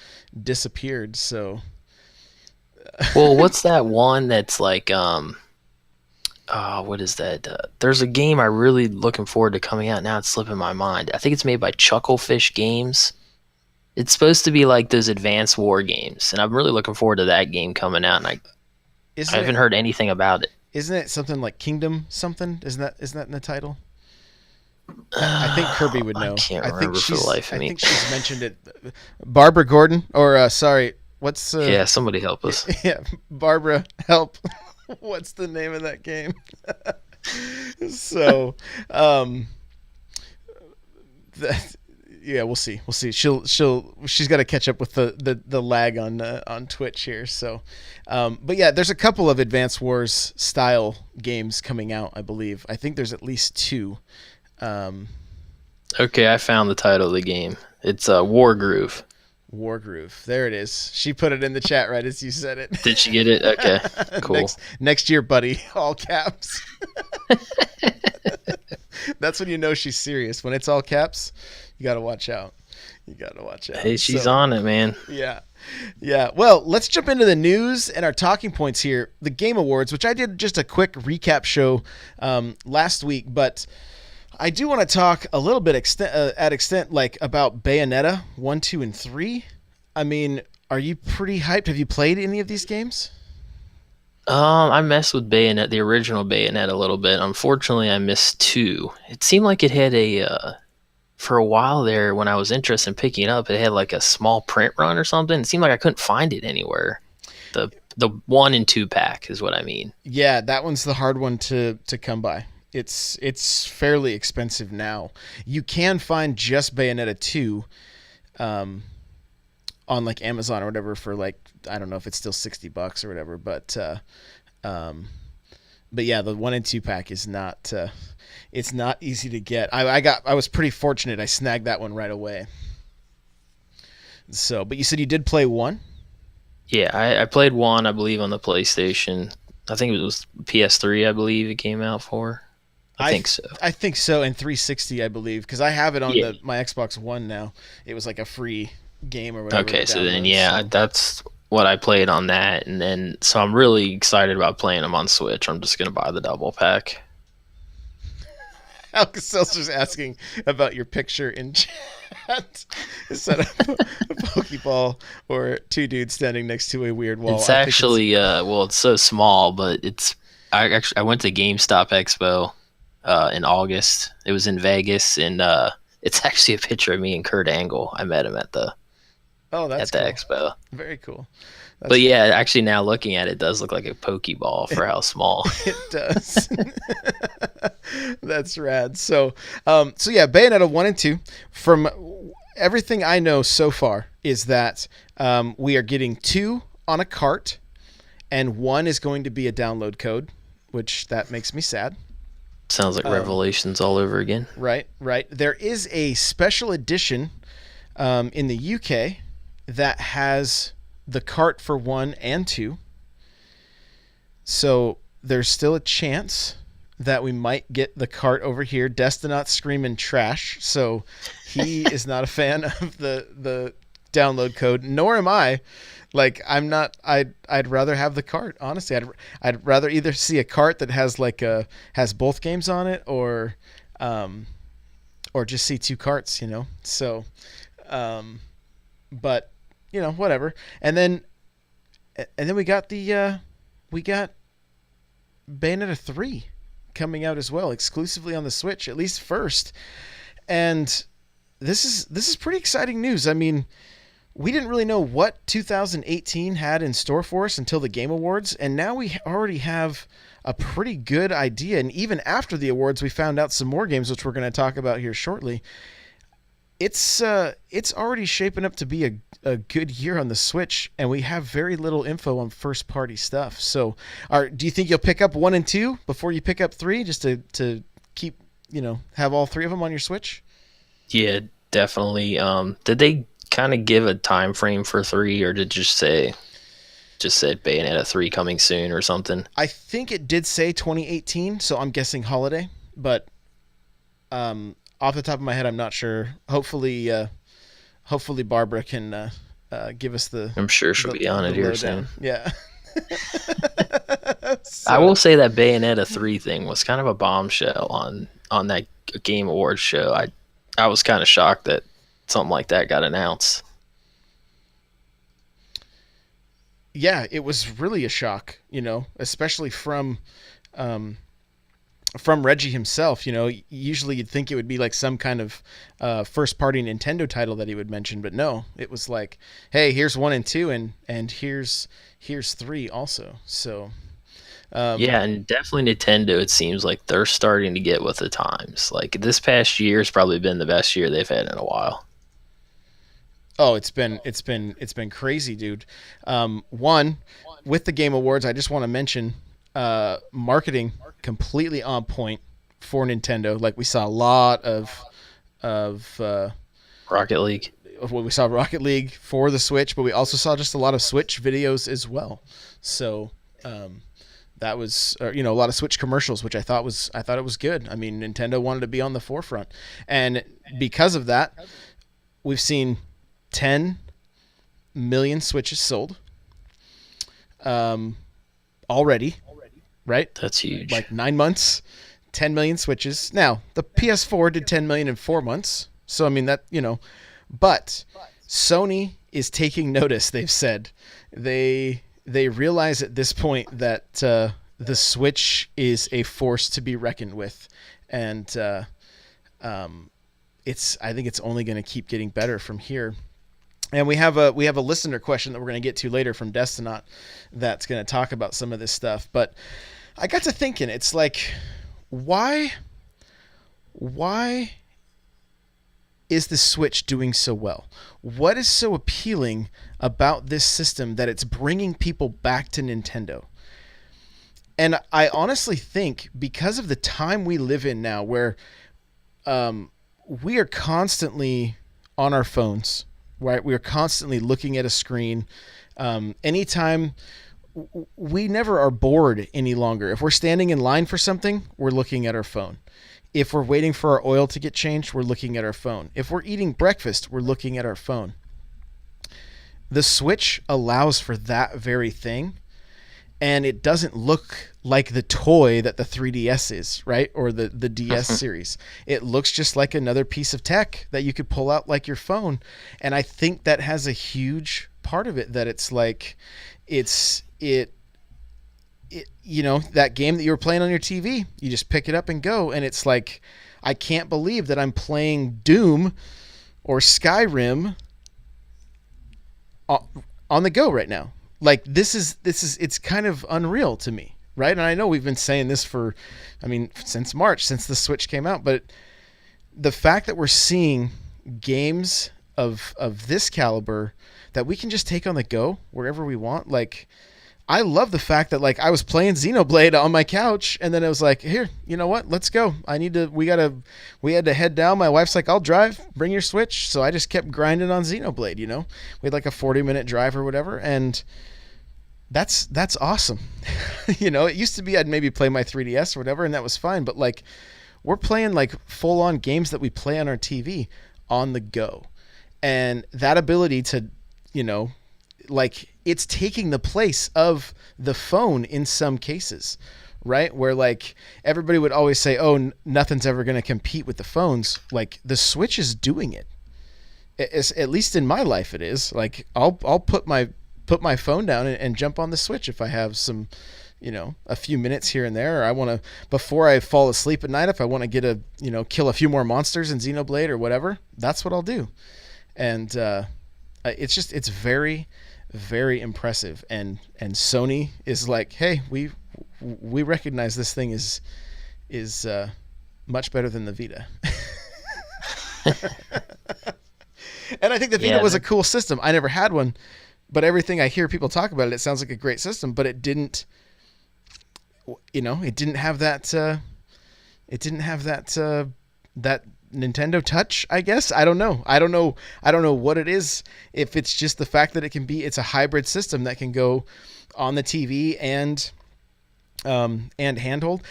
disappeared. So, Well, what's that one that's like what is that? There's a game I really looking forward to coming out now. It's slipping my mind. I think it's made by Chucklefish Games. It's supposed to be like those advanced war games, and I'm really looking forward to that game coming out. And I isn't it haven't heard anything about it. isn't it something like Kingdom something? Isn't that in the title? I think Kirby would I know. can't remember for the life of I me. think she's mentioned it. Barbara Gordon, or sorry, what's Yeah, somebody help us. yeah, Barbara, help. What's the name of that game? So, um, that, yeah, we'll see. We'll see. She's got to catch up with the lag on Twitch here. So, but yeah, there's a couple of Advance Wars style games coming out. I believe. I think there's at least two. Um, Okay, I found the title of the game. It's War Groove. Wargroove. There it is. She put it in the chat right as you said it. Did she get it? Okay, cool. Next year, buddy. All caps. That's when you know she's serious. When it's all caps, you got to watch out. You got to watch out. Hey, she's So, on it, man. yeah. Yeah. Well, let's jump into the news and our talking points here. The Game Awards, which I did just a quick recap show last week, but I do want to talk a little bit at extent like about Bayonetta 1, 2, and 3. I mean, are you pretty hyped? Have you played any of these games? I messed with Bayonet, the original Bayonet, a little bit. Unfortunately, I missed two. It seemed like it had for a while there when I was interested in picking it up, it had like a small print run or something. It seemed like I couldn't find it anywhere. The 1 and 2 pack is what I mean. Yeah, that one's the hard one to come by. It's fairly expensive now. You can find just Bayonetta 2 um, on like Amazon or whatever for like I don't know if it's still $60 or whatever, um, but yeah, the 1 and 2 pack is not it's not easy to get. I was pretty fortunate. I snagged that one right away. So, but you said you did play one. Yeah, I played one, I believe, on the PlayStation. I think it was PS3. I believe it came out for. I I think th- so. I think so, and 360, I believe, because I have it on Yeah. the my Xbox One now. It was like a free game or whatever to Okay, so then download. yeah, So that's what I played on that, and then so I'm really excited about playing them on Switch. I'm just gonna buy the double pack. Alka-Seltzer's asking about your picture in chat. Is that a Pokeball or two dudes standing next to a weird wall? It's I think it's actually well, it's so small, but it's I went to GameStop Expo in August. It was in Vegas, and it's actually a picture of me and Kurt Angle. I met him oh, that's at the cool. expo. Very cool. That's But yeah, actually now looking at it, it does look like a Pokeball for how small. It does. That's rad. So yeah, Bayonetta 1 and 2. From everything I know so far is that we are getting 2 on a cart, and 1 is going to be a download code, which that makes me sad. Sounds like Revelations all over again. Right. There is a special edition in the UK that has the cart for 1 and 2. So there's still a chance that we might get the cart over here. Destinot's screaming trash, so he is not a fan of the download code. Nor am I. Like, I'm not. I'd rather have the cart. Honestly, I'd rather either see a cart that has has both games on it, or just see 2 carts. So, but whatever. And then we got Bayonetta 3 coming out as well, exclusively on the Switch, at least first. And this is pretty exciting news. I mean, we didn't really know what 2018 had in store for us until the Game Awards, and now we already have a pretty good idea. And even after the awards, we found out some more games, which we're going to talk about here shortly. It's already shaping up to be a good year on the Switch, and we have very little info on first party stuff. So, do you think you'll pick up 1 and 2 before you pick up 3, just to keep have all 3 of them on your Switch? Yeah, definitely. Did they kind of give a time frame for 3, or did it just said Bayonetta 3 coming soon or something? I think it did say 2018, so I'm guessing holiday, but off the top of my head, I'm not sure. Hopefully Barbara can give us the. I'm sure she'll be on it here soon. Yeah. I will say that Bayonetta 3 thing was kind of a bombshell on that Game Awards show. I was kind of shocked that something like that got announced. Yeah, it was really a shock, especially from Reggie himself. Usually you'd think it would be like some kind of first-party Nintendo title that he would mention, but no, it was like, hey, here's 1 and 2, and here's 3 also. So yeah, and definitely Nintendo. It seems like they're starting to get with the times. Like this past year has probably been the best year they've had in a while. Oh, it's been crazy, dude. One, with the Game Awards, I just want to mention marketing completely on point for Nintendo. Like, we saw a lot of Rocket League. We saw Rocket League for the Switch, but we also saw just a lot of Switch videos as well. So that was a lot of Switch commercials, which I thought it was good. I mean, Nintendo wanted to be on the forefront, and because of that, we've seen 10 million Switches sold already, right? That's huge. Like 9 months, 10 million Switches. Now, the PS4 did 10 million in 4 months. So, I mean, that, but Sony is taking notice, they've said. They realize at this point that the Switch is a force to be reckoned with. And I think it's only going to keep getting better from here. And we have a listener question that we're going to get to later from Destinot that's going to talk about some of this stuff. But I got to thinking, it's like, why is the Switch doing so well? What is so appealing about this system that it's bringing people back to Nintendo? And I honestly think because of the time we live in now, where we are constantly on our phones, right? We're constantly looking at a screen. Anytime we never are bored any longer. If we're standing in line for something, we're looking at our phone. If we're waiting for our oil to get changed, we're looking at our phone. If we're eating breakfast, we're looking at our phone. The Switch allows for that very thing, and it doesn't look like the toy that the 3DS is, right? Or the DS series. It looks just like another piece of tech that you could pull out like your phone. And I think that has a huge part of it, that it's like it you know, that game that you were playing on your TV, you just pick it up and go, and it's like, I can't believe that I'm playing Doom or Skyrim on the go right now. Like, this is it's kind of unreal to me, right? And I know we've been saying this for, I mean, since March, since the Switch came out, but the fact that we're seeing games of this caliber that we can just take on the go wherever we want, like, I love the fact that, like, I was playing Xenoblade on my couch, and then it was like, here, you know what? Let's go. We had to head down. My wife's like, I'll drive. Bring your Switch. So I just kept grinding on Xenoblade, you know? We had like a 40-minute drive or whatever, and that's awesome. You know, it used to be I'd maybe play my 3DS or whatever, and that was fine. But, like, we're playing, like, full-on games that we play on our TV on the go. And that ability to, you know, like, it's taking the place of the phone in some cases, right? Where, like, everybody would always say, oh, nothing's ever going to compete with the phones. Like, the Switch is doing it. It's, at least in my life it is. Like, I'll put my phone down and jump on the Switch if I have some, you know, a few minutes here and there, or I want to, before I fall asleep at night, if I want to get a, you know, kill a few more monsters in Xenoblade or whatever, that's what I'll do. And it's just, it's very, very impressive. And Sony is like, hey, we recognize this thing is much better than the Vita. And I think the Vita was a cool system. I never had one, but everything I hear people talk about it, it sounds like a great system, but it didn't, you know, it didn't have that that Nintendo touch, I guess. I don't know what it is. If it's just the fact that it's a hybrid system that can go on the TV and handheld.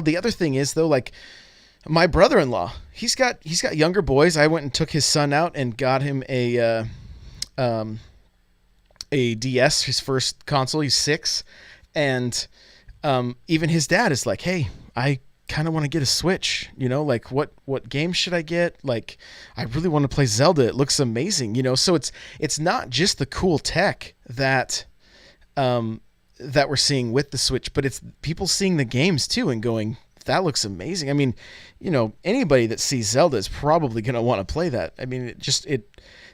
The other thing is, though, like, my brother-in-law, he's got younger boys. I went and took his son out and got him a DS, his first console. He's 6, and even his dad is like, hey, I kind of want to get a Switch, you know, like, what game should I get? Like, I really want to play Zelda. It looks amazing, you know. So it's not just the cool tech that we're seeing with the Switch, but it's people seeing the games too and going, that looks amazing. I mean, you know, anybody that sees Zelda is probably going to want to play that. I mean,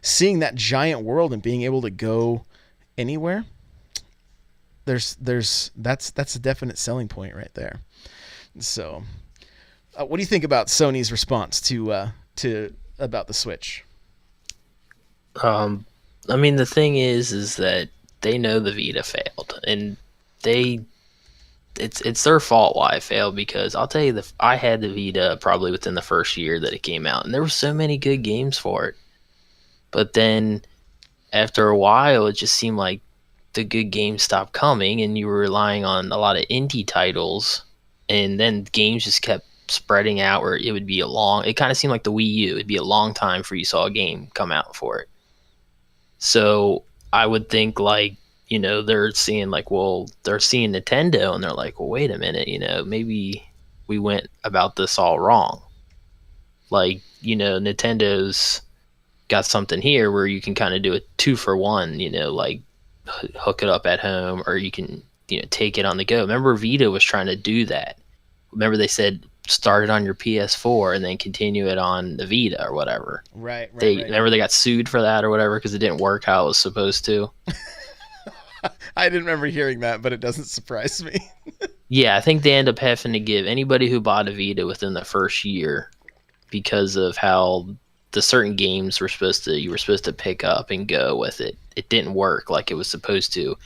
seeing that giant world and being able to go anywhere, that's a definite selling point right there. So, what do you think about Sony's response to about the Switch? I mean, the thing is that they know the Vita failed, and it's their fault why it failed, because I'll tell you, I had the Vita probably within the first year that it came out, and there were so many good games for it. But then after a while, it just seemed like the good games stopped coming, and you were relying on a lot of indie titles. And then games just kept spreading out, where it would be it kind of seemed like the Wii U. It'd be a long time before you saw a game come out for it. So I would think, like, you know, they're seeing Nintendo, and they're like, well, wait a minute, you know, maybe we went about this all wrong. Like, you know, Nintendo's got something here where you can kind of do a 2-for-1, you know, like hook it up at home, or you can, you know, take it on the go. Remember, Vita was trying to do that. Remember, they said start it on your PS4 and then continue it on the Vita or whatever. Right. Remember they got sued for that or whatever because it didn't work how it was supposed to. I didn't remember hearing that, but it doesn't surprise me. Yeah, I think they end up having to give anybody who bought a Vita within the first year, because of how the certain games you were supposed to pick up and go with it. It didn't work like it was supposed to.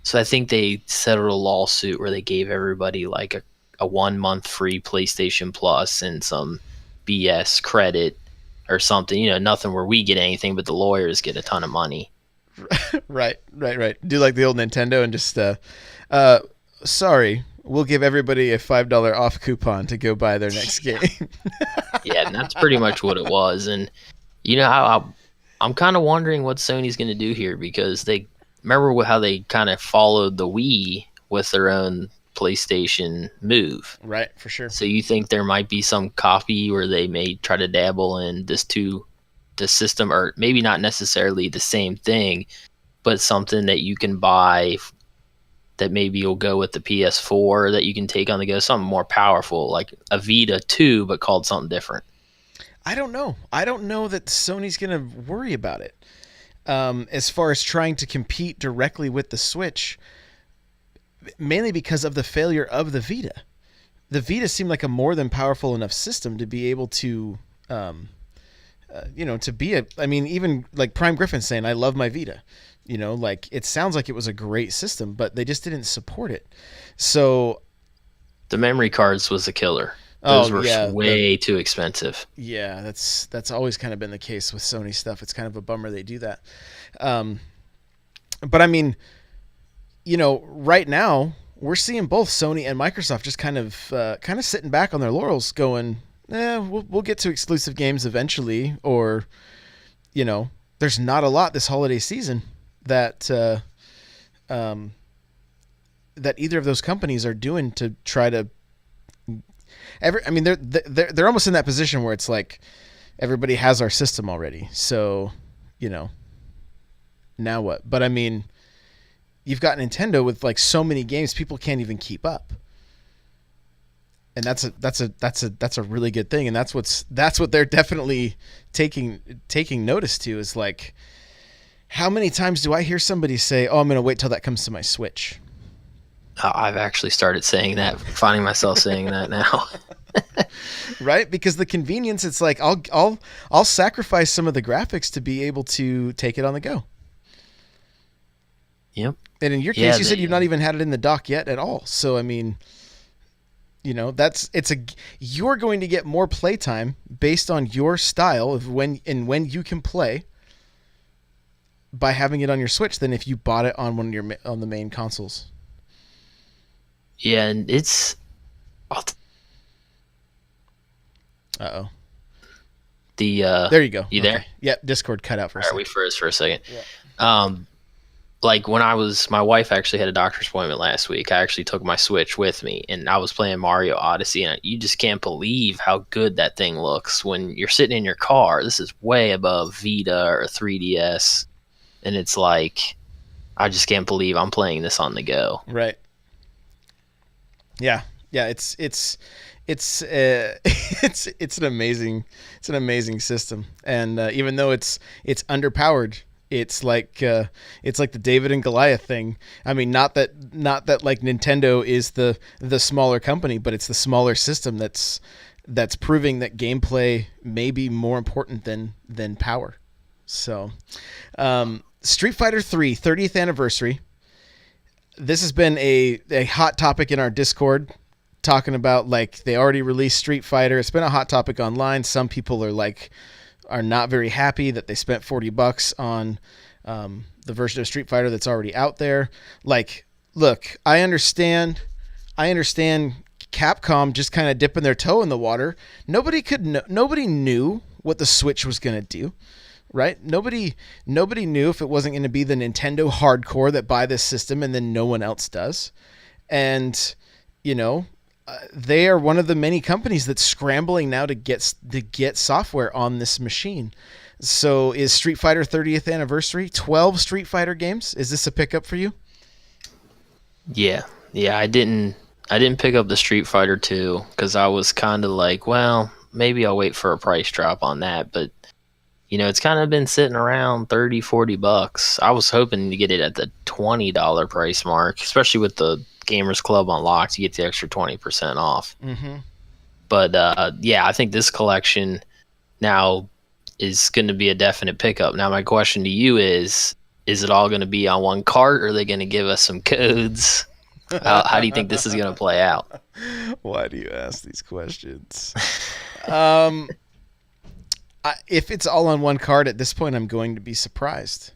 So I think they settled a lawsuit where they gave everybody like a 1 month free PlayStation Plus and some BS credit or something. You know, nothing where we get anything, but the lawyers get a ton of money. Right. Do like the old Nintendo and just sorry, we'll give everybody a $5 off coupon to go buy their next game. Yeah, and that's pretty much what it was. And you know, I'm kind of wondering what Sony's going to do here, because they remember how they kind of followed the Wii with their own PlayStation Move. Right, for sure. So you think there might be some copy where they may try to dabble in the system, or maybe not necessarily the same thing, but something that you can buy that maybe will go with the PS4 that you can take on the go, something more powerful, like a Vita 2, but called something different. I don't know. I don't know that Sony's going to worry about it. As far as trying to compete directly with the Switch, mainly because of the failure of the Vita. The Vita seemed like a more than powerful enough system to be able to, to be even like Prime Griffin saying, I love my Vita. You know, like it sounds like it was a great system, but they just didn't support it. So the memory cards was a killer. Those were way too expensive. Yeah, that's always kind of been the case with Sony stuff. It's kind of a bummer they do that. But I mean, you know, right now we're seeing both Sony and Microsoft just kind of sitting back on their laurels, going, we'll get to exclusive games eventually, or, you know, there's not a lot this holiday season that that either of those companies are doing to try to. They're almost in that position where it's like everybody has our system already, so, you know, now what? But I mean, you've got Nintendo with like so many games, people can't even keep up, and that's a really good thing, and that's what they're definitely taking notice to, is like, how many times do I hear somebody say, "Oh, I'm going to wait till that comes to my Switch"? I've actually started saying that, finding myself saying that now. Right? Because the convenience, it's like I'll sacrifice some of the graphics to be able to take it on the go. Yep. And in your case, you said you've not even had it in the dock yet at all. So I mean, you know, you're going to get more playtime based on your style of when you can play by having it on your Switch than if you bought it on on the main consoles. Yeah, and it's. Uh-oh. There you go. You there? Yep, Discord cut out for a second. We froze for a second. Yeah. Like when my wife actually had a doctor's appointment last week. I actually took my Switch with me, and I was playing Mario Odyssey, and you just can't believe how good that thing looks when you're sitting in your car. This is way above Vita or 3DS, and it's like, I just can't believe I'm playing this on the go. Right. Yeah. It's an amazing system, and even though it's underpowered, it's like the David and Goliath thing. I mean, not that like Nintendo is the smaller company, but it's the smaller system that's proving that gameplay may be more important than power. So, Street Fighter 3 30th anniversary. This has been a hot topic in our Discord, talking about, like, they already released Street Fighter. It's been a hot topic online. Some people are not very happy that they spent $40 on the version of Street Fighter that's already out there. Like, look, I understand Capcom just kind of dipping their toe in the water. Nobody knew what the Switch was going to do. Right? Nobody knew if it wasn't going to be the Nintendo hardcore that buy this system and then no one else does. And, you know, they are one of the many companies that's scrambling now to get software on this machine. So is Street Fighter 30th anniversary, 12 Street Fighter games? Is this a pickup for you? Yeah. I didn't pick up the Street Fighter 2 because I was kind of like, well, maybe I'll wait for a price drop on that, but you know, it's kind of been sitting around $30-$40. I was hoping to get it at the $20 price mark, especially with the Gamers Club unlocked. You get the extra 20% off. Mm-hmm. But I think this collection now is going to be a definite pickup. Now, my question to you is it all going to be on one cart, or are they going to give us some codes? How do you think this is going to play out? Why do you ask these questions? If it's all on one card at this point, I'm going to be surprised.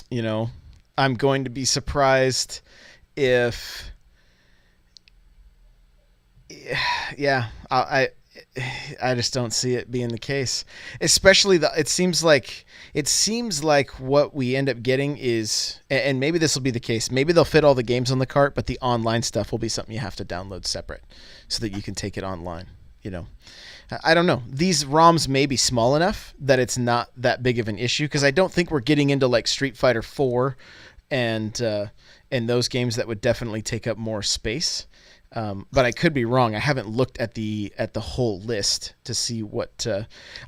You know, I'm going to be surprised if, yeah, I just don't see it being the case. Especially it seems like what we end up getting is, and maybe this will be the case. Maybe they'll fit all the games on the cart, but the online stuff will be something you have to download separate so that you can take it online. You know, I don't know. These ROMs may be small enough that it's not that big of an issue, because I don't think we're getting into like Street Fighter 4 and those games that would definitely take up more space. But I could be wrong. I haven't looked at the whole list to see what.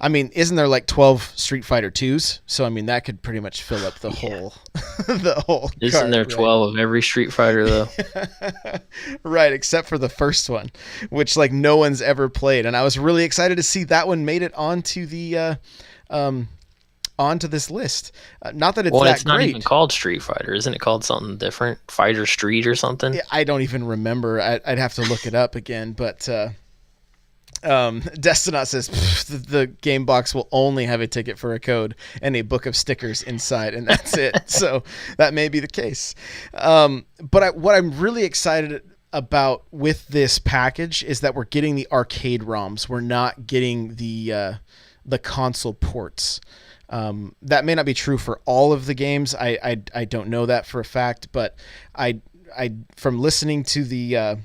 I mean, isn't there like 12 Street Fighter 2s? So I mean, that could pretty much fill up the whole the whole. Isn't card, there right? 12 of every Street Fighter though? Right, except for the first one, which like no one's ever played, and I was really excited to see that one made it onto the onto this list. Not that it's Well, that it's not great. even called Street Fighter, isn't it? Called something different, Fighter Street or something. I don't even remember. I'd have to look it up again. But Destinot says the game box will only have a ticket for a code and a book of stickers inside, and that's it. So that may be the case. But what I'm really excited about with this package is that we're getting the arcade ROMs. We're not getting the console ports. That may not be true for all of the games. I don't know that for a fact, but I from listening to the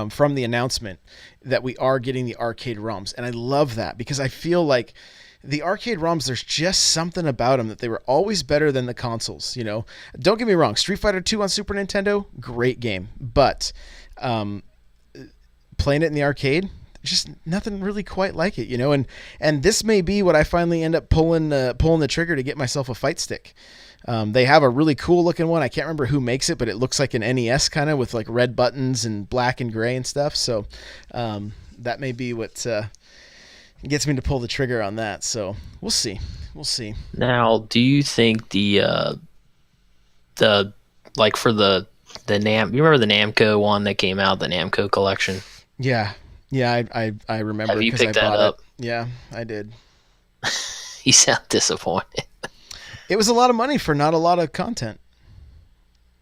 from the announcement that we are getting the arcade ROMs, and I love that because I feel like the arcade ROMs, there's just something about them that they were always better than the consoles. You know, don't get me wrong. Street Fighter 2 on Super Nintendo, great game, but playing it in the arcade, just nothing really quite like it, you know. And this may be what I finally end up pulling the trigger to get myself a fight stick. They have a really cool looking one. I can't remember who makes it, but it looks like an NES kind of with like red buttons and black and gray and stuff. So that may be what gets me to pull the trigger on that. So we'll see. Now, do you think the like for the Nam, you remember the Namco one that came out, the Namco collection? Yeah, I remember. Have you 'cause picked I that bought up? it. Yeah, I did. You sound disappointed. It was a lot of money for not a lot of content.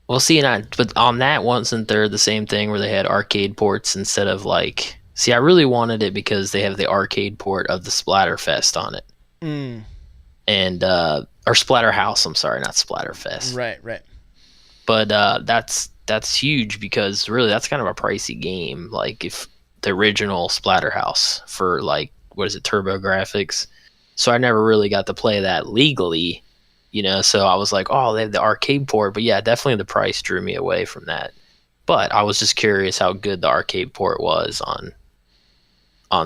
Well, see, but on that, wasn't there the same thing where they had arcade ports instead of like? See, I really wanted it because they have the arcade port of the Splatterfest on it, and or Splatterhouse. I'm sorry, not Splatterfest. Right. But that's huge because really that's kind of a pricey game. Like if the original Splatterhouse for like what is it, Turbo Graphics. So I never really got to play that legally. You know, so I was like, oh, they have the arcade port. But yeah, definitely the price drew me away from that. But I was just curious how good the arcade port was on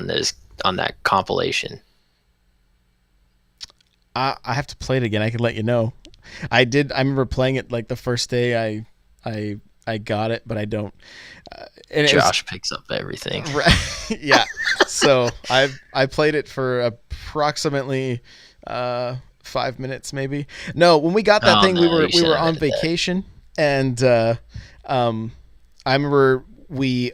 that compilation. I have to play it again. I can let you know. I remember playing it like the first day I got it, but I don't. And Josh picks up everything. Right, yeah. So I played it for approximately 5 minutes, maybe. No, when we got that thing, we were on vacation, and I remember we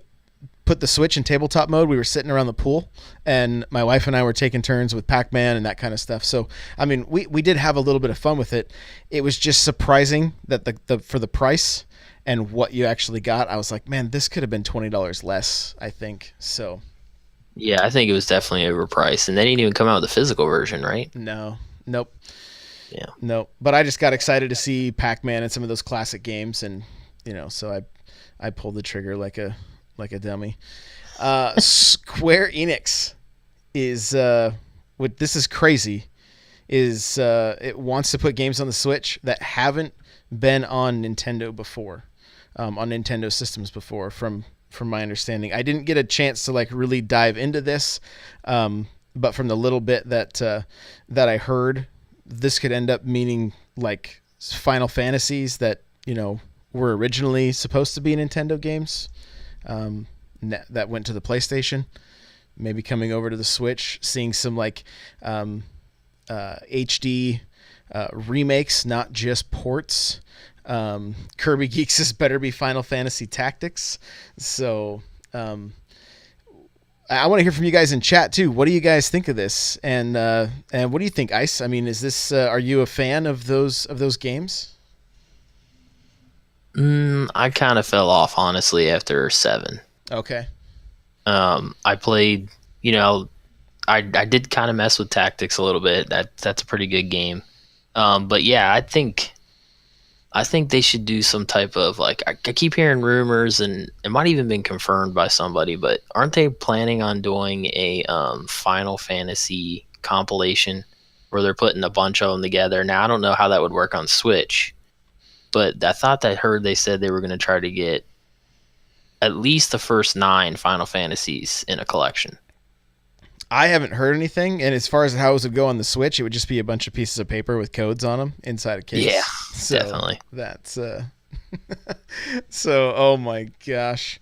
put the Switch in tabletop mode. We were sitting around the pool, and my wife and I were taking turns with Pac-Man and that kind of stuff. So, I mean, we did have a little bit of fun with it. It was just surprising that the for the price and what you actually got, I was like, man, this could have been $20 less, I think. So, yeah, I think it was definitely overpriced, and they didn't even come out with the physical version, right? Nope. Yeah. Nope. But I just got excited to see Pac-Man and some of those classic games, and you know, so I pulled the trigger like a dummy. Square Enix is this is crazy. It wants to put games on the Switch that haven't been on Nintendo before, on Nintendo systems before. From my understanding, I didn't get a chance to like really dive into this, but from the little bit that I heard, this could end up meaning like Final Fantasies that, you know, were originally supposed to be Nintendo games, that went to the PlayStation, maybe coming over to the Switch, seeing some like HD remakes, not just ports. Kirby Geeks' better be Final Fantasy Tactics. So I want to hear from you guys in chat too. What do you guys think of this? And what do you think, Ice? I mean, is this are you a fan of those games? I kind of fell off honestly after 7. Okay. I played, you know, I did kind of mess with tactics a little bit. That's a pretty good game. But yeah, I think they should do some type of like I keep hearing rumors and it might even been confirmed by somebody, but aren't they planning on doing a Final Fantasy compilation where they're putting a bunch of them together? Now I don't know how that would work on Switch, but I thought I heard they said they were going to try to get at least the first 9 Final Fantasies in a collection. I haven't heard anything, and as far as how it would go on the Switch, it would just be a bunch of pieces of paper with codes on them inside a case. Yeah, So definitely. that's so. Oh my gosh,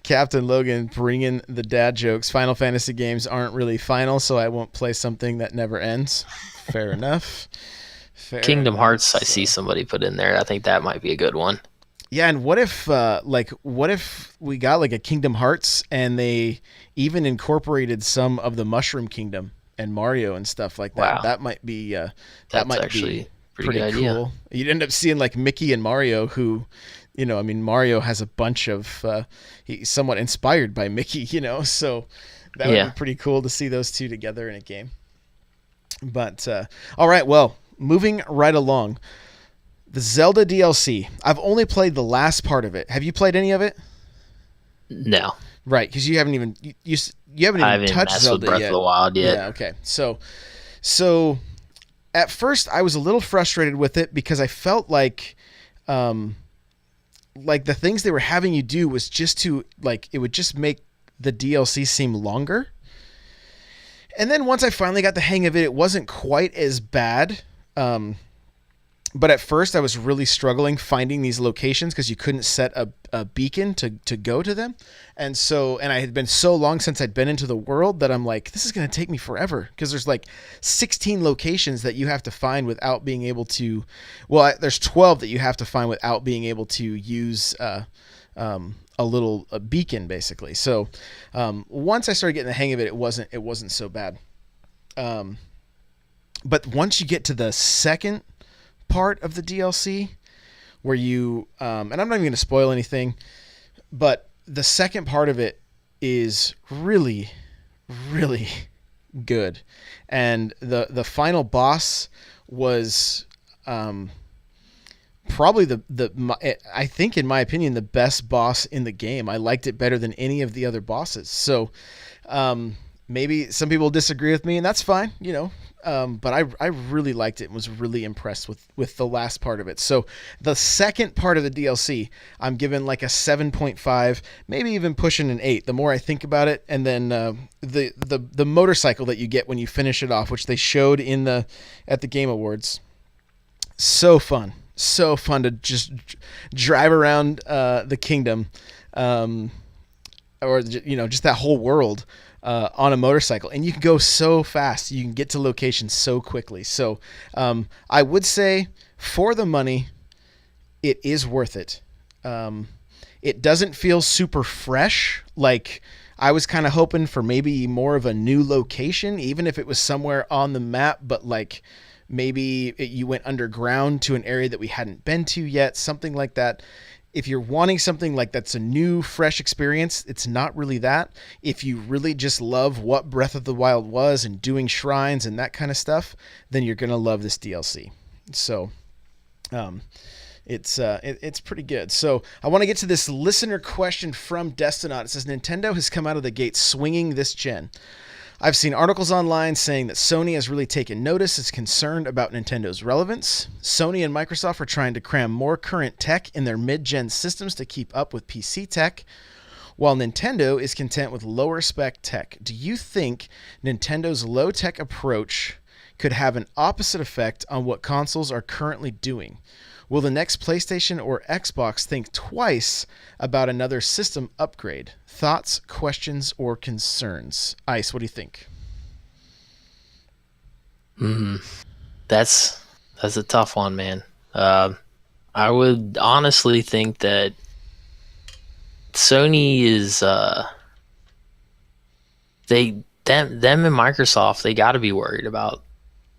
Captain Logan bringing the dad jokes. Final Fantasy games aren't really final, so I won't play something that never ends. Fair enough. Fair Kingdom enough. Hearts, I So- see somebody put in there. I think that might be a good one. Yeah, and what if what if we got like a Kingdom Hearts and they even incorporated some of the Mushroom Kingdom and Mario and stuff like that? Wow. That might be that That's might actually be pretty pretty good idea. cool. You'd end up seeing like Mickey and Mario, who, I mean, Mario has a bunch of he's somewhat inspired by Mickey, so that would Yeah. be pretty cool to see those two together in a game. But all right, well, moving right along. The Zelda DLC. I've only played the last part of it. Have you played any of it? No, Right, because you haven't even you haven't I even haven't touched messed Zelda with Breath yet. of the Wild yet. Yeah. Okay. So at first I was a little frustrated with it because I felt like the things they were having you do was just to like it would just make the DLC seem longer. And then once I finally got the hang of it, it wasn't quite as bad. But at first I was really struggling finding these locations because you couldn't set a beacon to go to them. And I had been so long since I'd been into the world that I'm like, this is going to take me forever because there's like 16 locations that you have to find without being able to, there's 12 that you have to find without being able to use a beacon basically. So once I started getting the hang of it, it wasn't so bad. But once you get to the second part of the DLC where you and I'm not even going to spoil anything, but the second part of it is really really good, and the final boss was probably I think in my opinion the best boss in the game. I liked it better than any of the other bosses. So maybe some people disagree with me, and that's fine, but I really liked it and was really impressed with the last part of it. So the second part of the DLC, I'm giving like a 7.5, maybe even pushing an 8. The more I think about it, and then the motorcycle that you get when you finish it off, which they showed at the Game Awards, so fun to just drive around the kingdom, or just that whole world. On a motorcycle, and you can go so fast. You can get to locations so quickly. So I would say for the money, it is worth it. It doesn't feel super fresh. Like I was kind of hoping for maybe more of a new location, even if it was somewhere on the map, but like maybe you went underground to an area that we hadn't been to yet, something like that. If you're wanting something like that's a new, fresh experience, it's not really that. If you really just love what Breath of the Wild was and doing shrines and that kind of stuff, then you're going to love this DLC. So it's pretty good. So I want to get to this listener question from Destinaut. It says, Nintendo has come out of the gate swinging this gen. I've seen articles online saying that Sony has really taken notice, is concerned about Nintendo's relevance. Sony and Microsoft are trying to cram more current tech in their mid-gen systems to keep up with PC tech, while Nintendo is content with lower spec tech. Do you think Nintendo's low-tech approach could have an opposite effect on what consoles are currently doing? Will the next PlayStation or Xbox think twice about another system upgrade? Thoughts, questions, or concerns? Ice, what do you think? That's a tough one, man. I would honestly think that Sony is them and Microsoft, they got to be worried about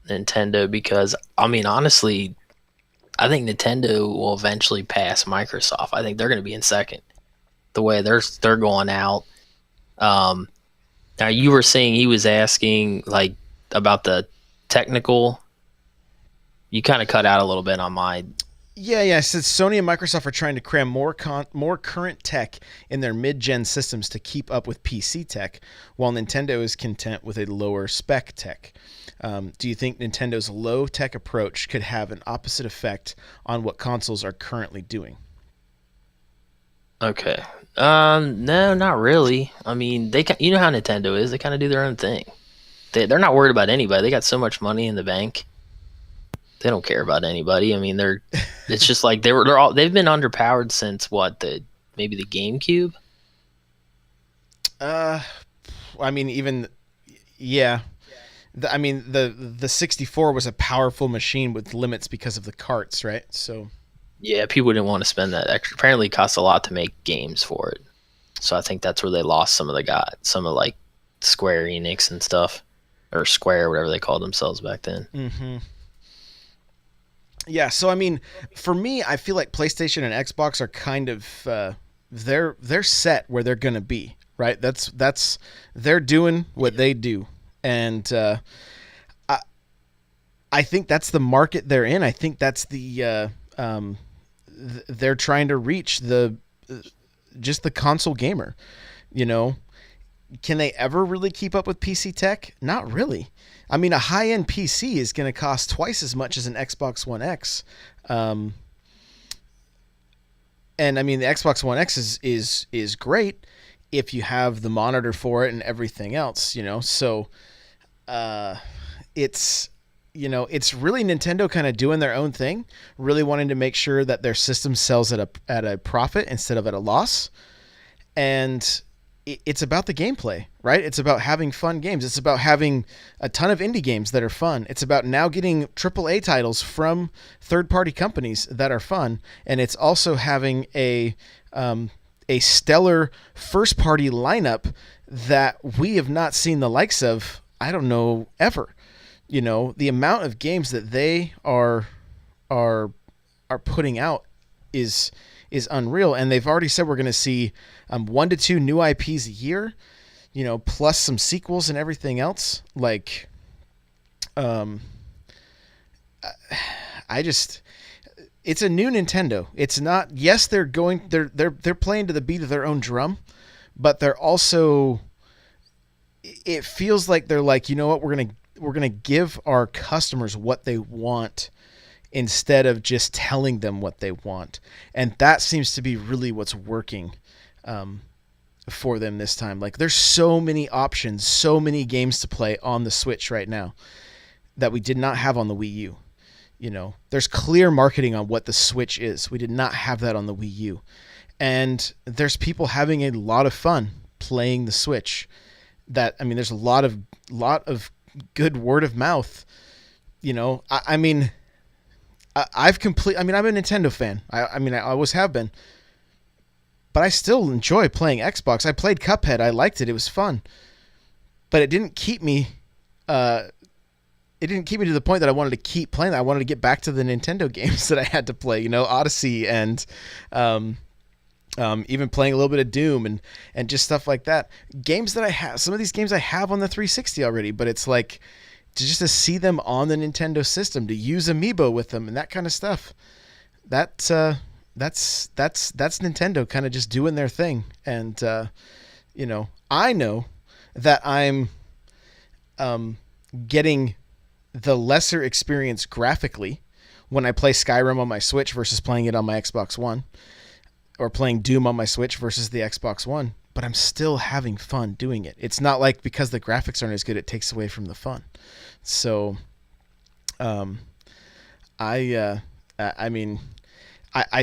Nintendo because I mean, honestly, I think Nintendo will eventually pass Microsoft. I think they're going to be in second. The way they're going out. Um, Now you were saying he was asking like about the technical. You kind of cut out a little bit on my. Yeah. Since Sony and Microsoft are trying to cram more current tech in their mid-gen systems to keep up with PC tech, while Nintendo is content with a lower spec tech. Do you think Nintendo's low tech approach could have an opposite effect on what consoles are currently doing? Okay. No, not really. I mean, you know how Nintendo is. They kind of do their own thing. They're not worried about anybody. They got so much money in the bank. They don't care about anybody. I mean, it's just like they've been underpowered since what, maybe the GameCube? Uh, I mean, even yeah. I mean, the 64 was a powerful machine with limits because of the carts, right? So Yeah, people didn't want to spend that extra. Apparently, it costs a lot to make games for it. So I think that's where they lost some of like Square Enix and stuff, or Square, whatever they called themselves back then. yeah. So I mean, for me, I feel like PlayStation and Xbox are kind of they're set where they're gonna be, right? That's they're doing what they do, and I I think that's the market they're in. I think that's they're trying to reach just the console gamer. You know, can they ever really keep up with PC tech? Not really. I mean, a high-end PC is going to cost twice as much as an Xbox One X. Um, and I mean, the Xbox One X is great if you have the monitor for it and everything else, you know. So it's it's really Nintendo kind of doing their own thing, really wanting to make sure that their system sells at a profit instead of at a loss. And it's about the gameplay, right? It's about having fun games. It's about having a ton of indie games that are fun. It's about now getting AAA titles from third-party companies that are fun, and it's also having a stellar first-party lineup that we have not seen the likes of, I don't know, ever. You know, the amount of games that they are putting out is unreal, and they've already said we're going to see 1 to 2 new IPs a year, you know, plus some sequels and everything else. Like, I just, it's a new Nintendo. It's not. Yes, they're playing to the beat of their own drum, but they're also. It feels like they're like, you know what, we're gonna give our customers what they want, instead of just telling them what they want. And that seems to be really what's working for them this time. Like, there's so many options, so many games to play on the Switch right now that we did not have on the Wii U. You know, there's clear marketing on what the Switch is. We did not have that on the Wii U. And there's people having a lot of fun playing the Switch. That, I mean, there's a lot of good word of mouth. You know, I mean, I'm a Nintendo fan. I mean, I always have been. But I still enjoy playing Xbox. I played Cuphead. I liked it. It was fun. But it didn't keep me. It didn't keep me to the point that I wanted to keep playing that. I wanted to get back to the Nintendo games that I had to play. You know, Odyssey and even playing a little bit of Doom and just stuff like that. Games that I have. Some of these games I have on the 360 already. But it's like to see them on the Nintendo system, to use Amiibo with them and that kind of stuff. That's Nintendo kind of just doing their thing. And you know, I know that I'm getting the lesser experience graphically when I play Skyrim on my Switch versus playing it on my Xbox One, or playing Doom on my Switch versus the Xbox One. But I'm still having fun doing it. It's not like because the graphics aren't as good, it takes away from the fun. So, I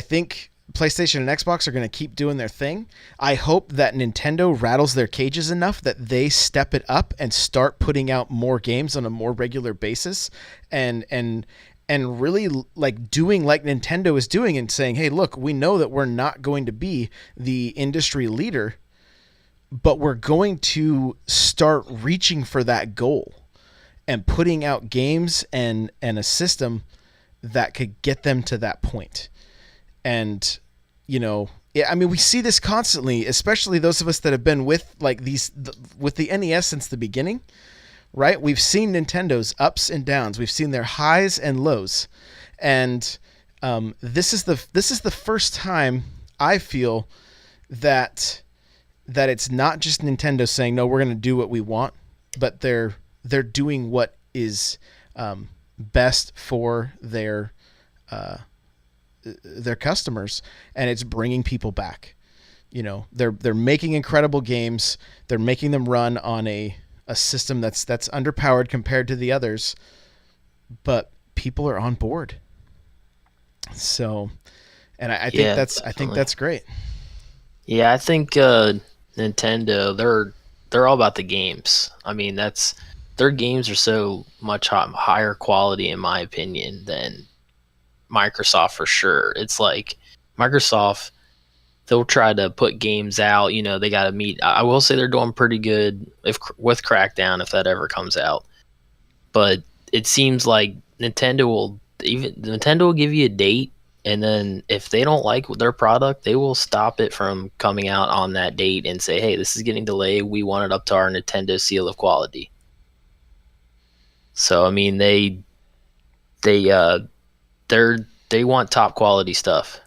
think PlayStation and Xbox are going to keep doing their thing. I hope that Nintendo rattles their cages enough that they step it up and start putting out more games on a more regular basis, and really like doing like Nintendo is doing and saying, hey, look, we know that we're not going to be the industry leader, but we're going to start reaching for that goal and putting out games and a system that could get them to that point. And, you know, yeah, I mean, we see this constantly, especially those of us that have been with with the NES since the beginning, right? We've seen Nintendo's ups and downs. We've seen their highs and lows. And this is the first time I feel that it's not just Nintendo saying, no, we're going to do what we want, but they're doing what is best for their customers, and it's bringing people back. You know, they're making incredible games. They're making them run on a system that's underpowered compared to the others, but people are on board. So, and I think that's great. Yeah, I think Nintendo, they're all about the games. I mean, their games are so much higher quality, in my opinion, than Microsoft for sure. It's like Microsoft, they'll try to put games out. You know, they got to meet. I will say they're doing pretty good with Crackdown if that ever comes out. But it seems like Nintendo will give you a date, and then if they don't like their product, they will stop it from coming out on that date and say, "Hey, this is getting delayed. We want it up to our Nintendo seal of quality." So I mean, they want top quality stuff.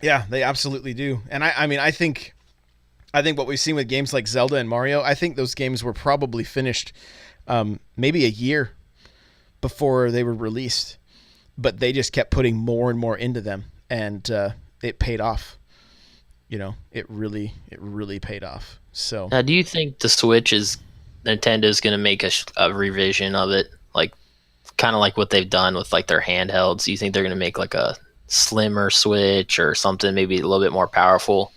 Yeah, they absolutely do. And I mean, I think what we've seen with games like Zelda and Mario, I think those games were probably finished maybe a year before they were released, but they just kept putting more and more into them, and it paid off. You know, it really paid off. So now, do you think the Switch Nintendo's going to make a revision of it, like kind of like what they've done with like their handhelds? Do you think they're going to make like a slimmer Switch or something, maybe a little bit more powerful?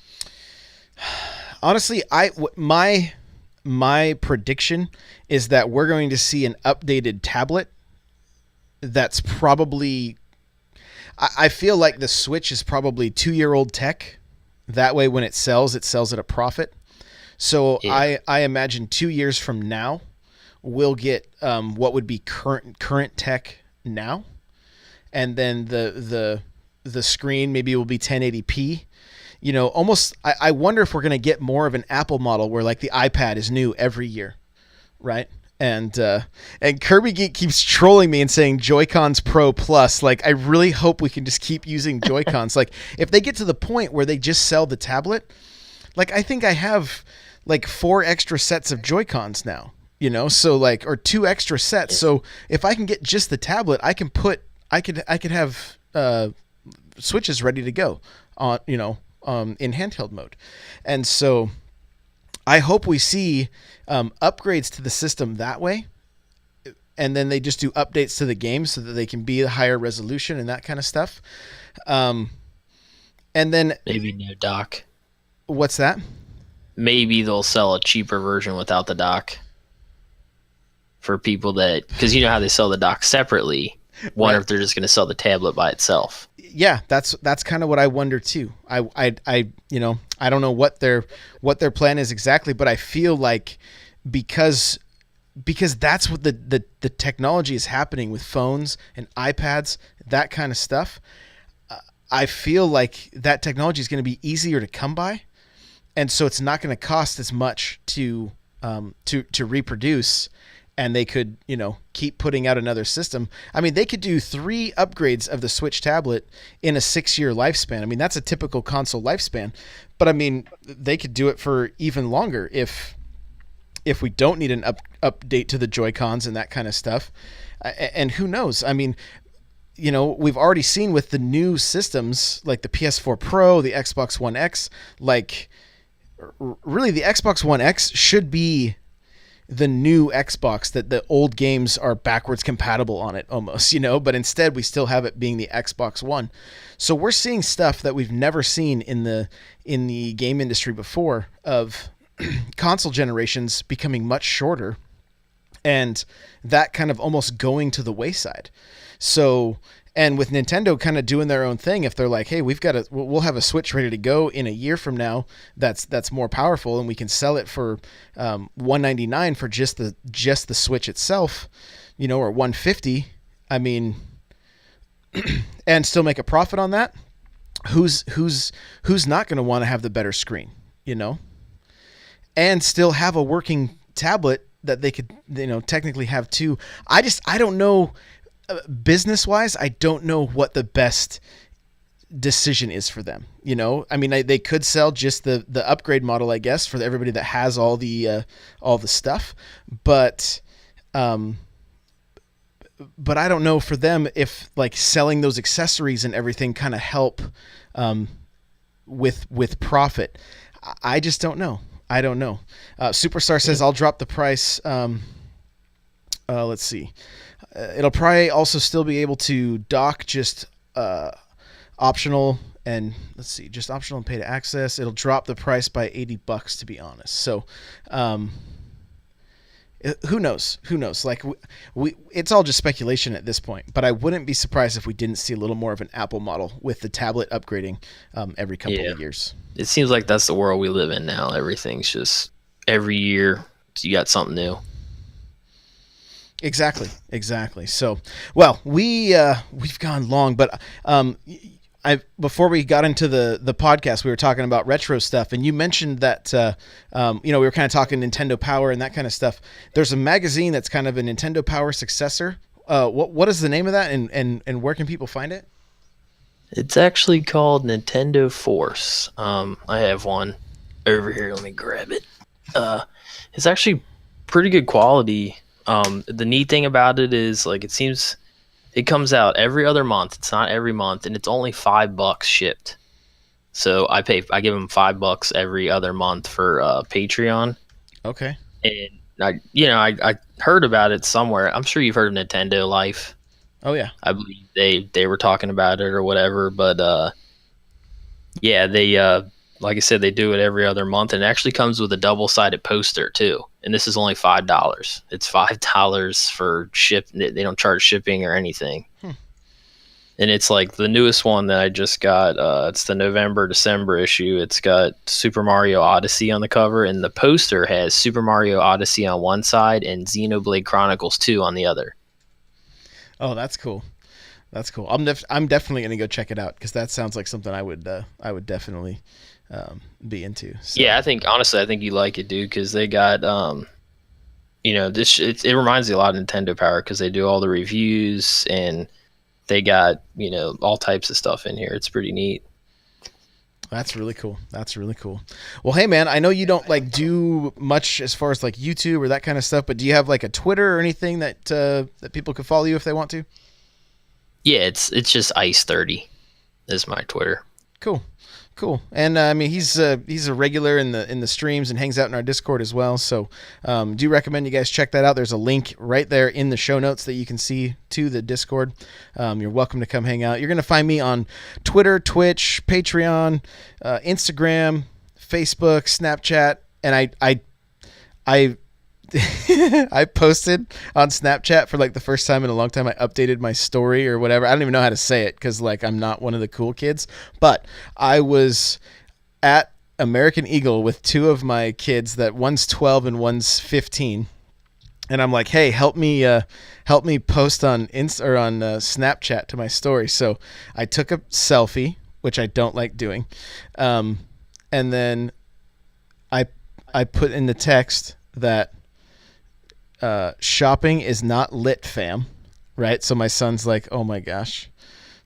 Honestly, my prediction is that we're going to see an updated tablet. That's probably, I feel like the Switch is probably 2-year-old tech. That way, when it sells at a profit. So yeah. I imagine 2 years from now, we'll get what would be current tech now, and then the screen maybe will be 1080p. You know, almost. I wonder if we're going to get more of an Apple model where like the iPad is new every year, right? And Kirby Geek keeps trolling me and saying Joy-Cons Pro Plus. Like, I really hope we can just keep using Joy-Cons. Like, if they get to the point where they just sell the tablet, like I think I have like 4 extra sets of Joy-Cons now, you know, so like, or 2 extra sets. So if I can get just the tablet, I could have Switches ready to go on, you know, in handheld mode. And so I hope we see upgrades to the system that way. And then they just do updates to the game so that they can be a higher resolution and that kind of stuff. And then maybe no dock. What's that? Maybe they'll sell a cheaper version without the dock for people that, because you know how they sell the dock separately. Wonder if they're just going to sell the tablet by itself. Yeah, that's kind of what I wonder too. I you know, I don't know what their plan is exactly, but I feel like because that's what the technology is happening with phones and iPads, that kind of stuff. I feel like that technology is going to be easier to come by. And so it's not going to cost as much to reproduce, and they could, you know, keep putting out another system. I mean, they could do 3 upgrades of the Switch tablet in a 6-year lifespan. I mean, that's a typical console lifespan. But I mean, they could do it for even longer if we don't need an update to the Joy-Cons and that kind of stuff. And who knows? I mean, you know, we've already seen with the new systems like the PS4 Pro, the Xbox One X, like really the Xbox One X should be the new Xbox, that the old games are backwards compatible on it almost, you know, but instead we still have it being the Xbox One. So we're seeing stuff that we've never seen in the game industry before, of console generations becoming much shorter and that kind of almost going to the wayside. So, And with Nintendo kind of doing their own thing, if they're like, hey, we'll have a Switch ready to go in a year from now that's more powerful, and we can sell it for $199 for just the Switch itself, or $150. I mean, and still make a profit on that. Who's not going to want to have the better screen, and still have a working tablet that they could, technically have too. I don't know, business wise, I don't know what the best decision is for them. I mean, they could sell just the upgrade model, I guess, for everybody that has all the stuff, but I don't know for them if like selling those accessories and everything kind of help with profit. I just don't know. I don't know. Superstar says I'll drop the price. Let's see. It'll probably also still be able to dock, just optional, and let's see, just optional and pay to access. It'll drop the price by $80, to be honest. So, who knows? Like it's all just speculation at this point, but I wouldn't be surprised if we didn't see a little more of an Apple model with the tablet upgrading every couple of years. It seems like that's the world we live in now. Everything's just every year you got something new. Exactly. So, well, we've gone long, but before we got into the podcast, we were talking about retro stuff, and you mentioned that we were kind of talking Nintendo Power and that kind of stuff. There's a magazine that's kind of a Nintendo Power successor. What is the name of that, and where can people find it? It's actually called Nintendo Force. I have one over here. Let me grab it. It's actually pretty good quality. The neat thing about it is, like, it comes out every other month. It's not every month, and it's only $5 shipped. So I give them $5 every other month for Patreon. Okay. And I heard about it somewhere. I'm sure you've heard of Nintendo Life. Oh yeah. I believe they were talking about it or whatever, but they like I said, they do it every other month, and it actually comes with a double-sided poster too. And this is only $5. It's $5 for ship. They don't charge shipping or anything. And it's like the newest one that I just got. It's the November-December issue. It's got Super Mario Odyssey on the cover, and the poster has Super Mario Odyssey on one side and Xenoblade Chronicles 2 on the other. Oh, that's cool. That's cool. I'm definitely gonna go check it out, because that sounds like something I would definitely be into. So. Yeah, I think you like it, dude, because they got it reminds me a lot of Nintendo Power, because they do all the reviews and they got all types of stuff in here. It's pretty neat. That's really cool. Well, hey man, I know you don't like do much as far as like YouTube or that kind of stuff, but do you have like a Twitter or anything that people could follow you if they want to? Yeah, it's just Ice30 is my Twitter. Cool. And I mean, he's a regular in the streams and hangs out in our Discord as well. So do recommend you guys check that out. There's a link right there in the show notes that you can see to the Discord. You're welcome to come hang out. You're going to find me on Twitter, Twitch, Patreon, Instagram, Facebook, Snapchat, and I I posted on Snapchat for like the first time in a long time. I updated my story or whatever. I don't even know how to say it, because like I'm not one of the cool kids, but I was at American Eagle with two of my kids, that one's 12 and one's 15. And I'm like, hey, help me post on Snapchat to my story. So I took a selfie, which I don't like doing. And then I put in the text that, shopping is not lit, fam, right? So my son's like, oh my gosh,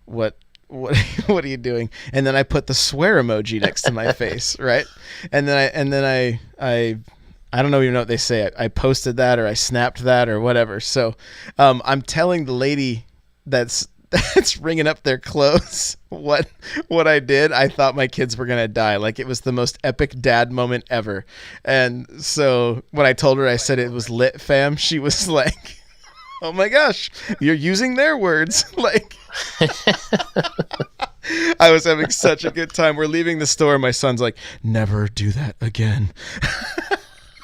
what are you doing? And then I put the swear emoji next to my face, right? And then I don't even know what they say. I posted that, or I snapped that, or whatever. So I'm telling the lady that's ringing up their clothes what I did. I thought my kids were gonna die. Like, it was the most epic dad moment ever. And so when I told her, I said it was lit, fam, she was like, oh my gosh, you're using their words. Like, I was having such a good time. We're leaving the store, my son's like, never do that again.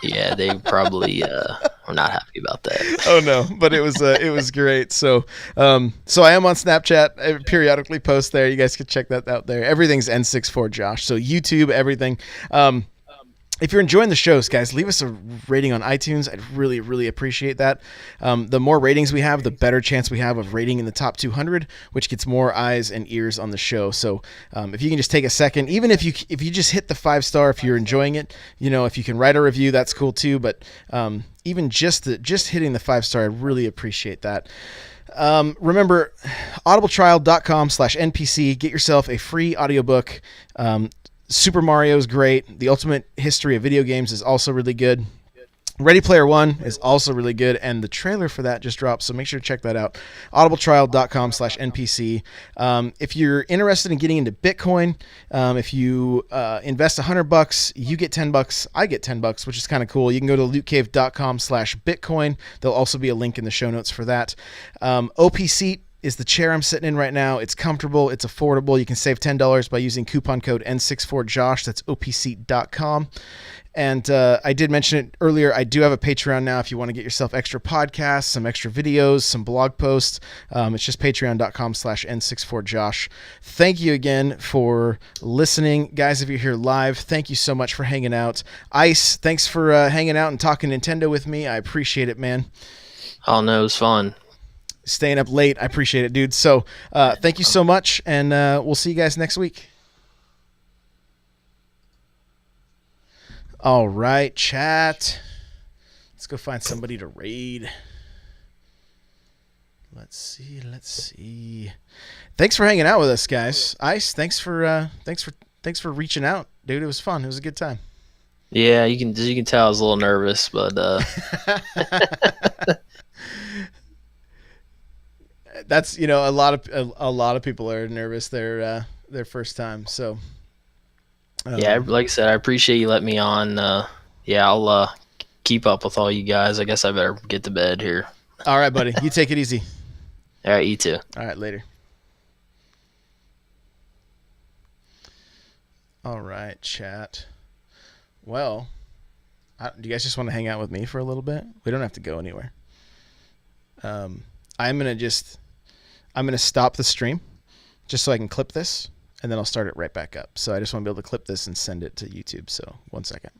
Yeah, they probably I'm not happy about that. Oh no, but it was great. So so I am on Snapchat. I periodically post there. You guys can check that out there. Everything's N64 Josh. So YouTube, everything. If you're enjoying the shows, guys, leave us a rating on iTunes. I'd really, really appreciate that. The more ratings we have, the better chance we have of rating in the top 200, which gets more eyes and ears on the show. So if you can just take a second, even if you just hit the 5-star, if you're enjoying it, if you can write a review, that's cool too. But even just hitting the 5-star, I really appreciate that. Remember, audibletrial.com/NPC. Get yourself a free audiobook. Super Mario is great. The Ultimate History of Video Games is also really good. Ready Player One is also really good, and the trailer for that just dropped, so make sure to check that out. audibletrial.com/NPC. If you're interested in getting into Bitcoin, if you invest $100, you get $10. I get $10, which is kind of cool. You can go to lootcave.com/Bitcoin. There'll also be a link in the show notes for that. OPSeat is the chair I'm sitting in right now. It's comfortable. It's affordable. You can save $10 by using coupon code N64Josh. That's opseat.com. And I did mention it earlier. I do have a Patreon now if you want to get yourself extra podcasts, some extra videos, some blog posts. It's just patreon.com/N64Josh. Thank you again for listening. Guys, if you're here live, thank you so much for hanging out. Ice, thanks for hanging out and talking Nintendo with me. I appreciate it, man. Oh, no, it was fun. Staying up late. I appreciate it, dude. So thank you so much, and we'll see you guys next week. All right, chat. Let's go find somebody to raid. Let's see. Thanks for hanging out with us, guys. Ice, thanks for reaching out, dude. It was fun. It was a good time. Yeah, you can tell I was a little nervous, but that's a lot of people are nervous their first time. So yeah, like I said, I appreciate you letting me on. I'll keep up with all you guys. I guess I better get to bed here. All right, buddy. You take it easy. All right, you too. All right, later. All right, chat. Well, do you guys just want to hang out with me for a little bit? We don't have to go anywhere. I'm gonna stop the stream just so I can clip this, and then I'll start it right back up. So I just want to be able to clip this and send it to YouTube. So 1 second.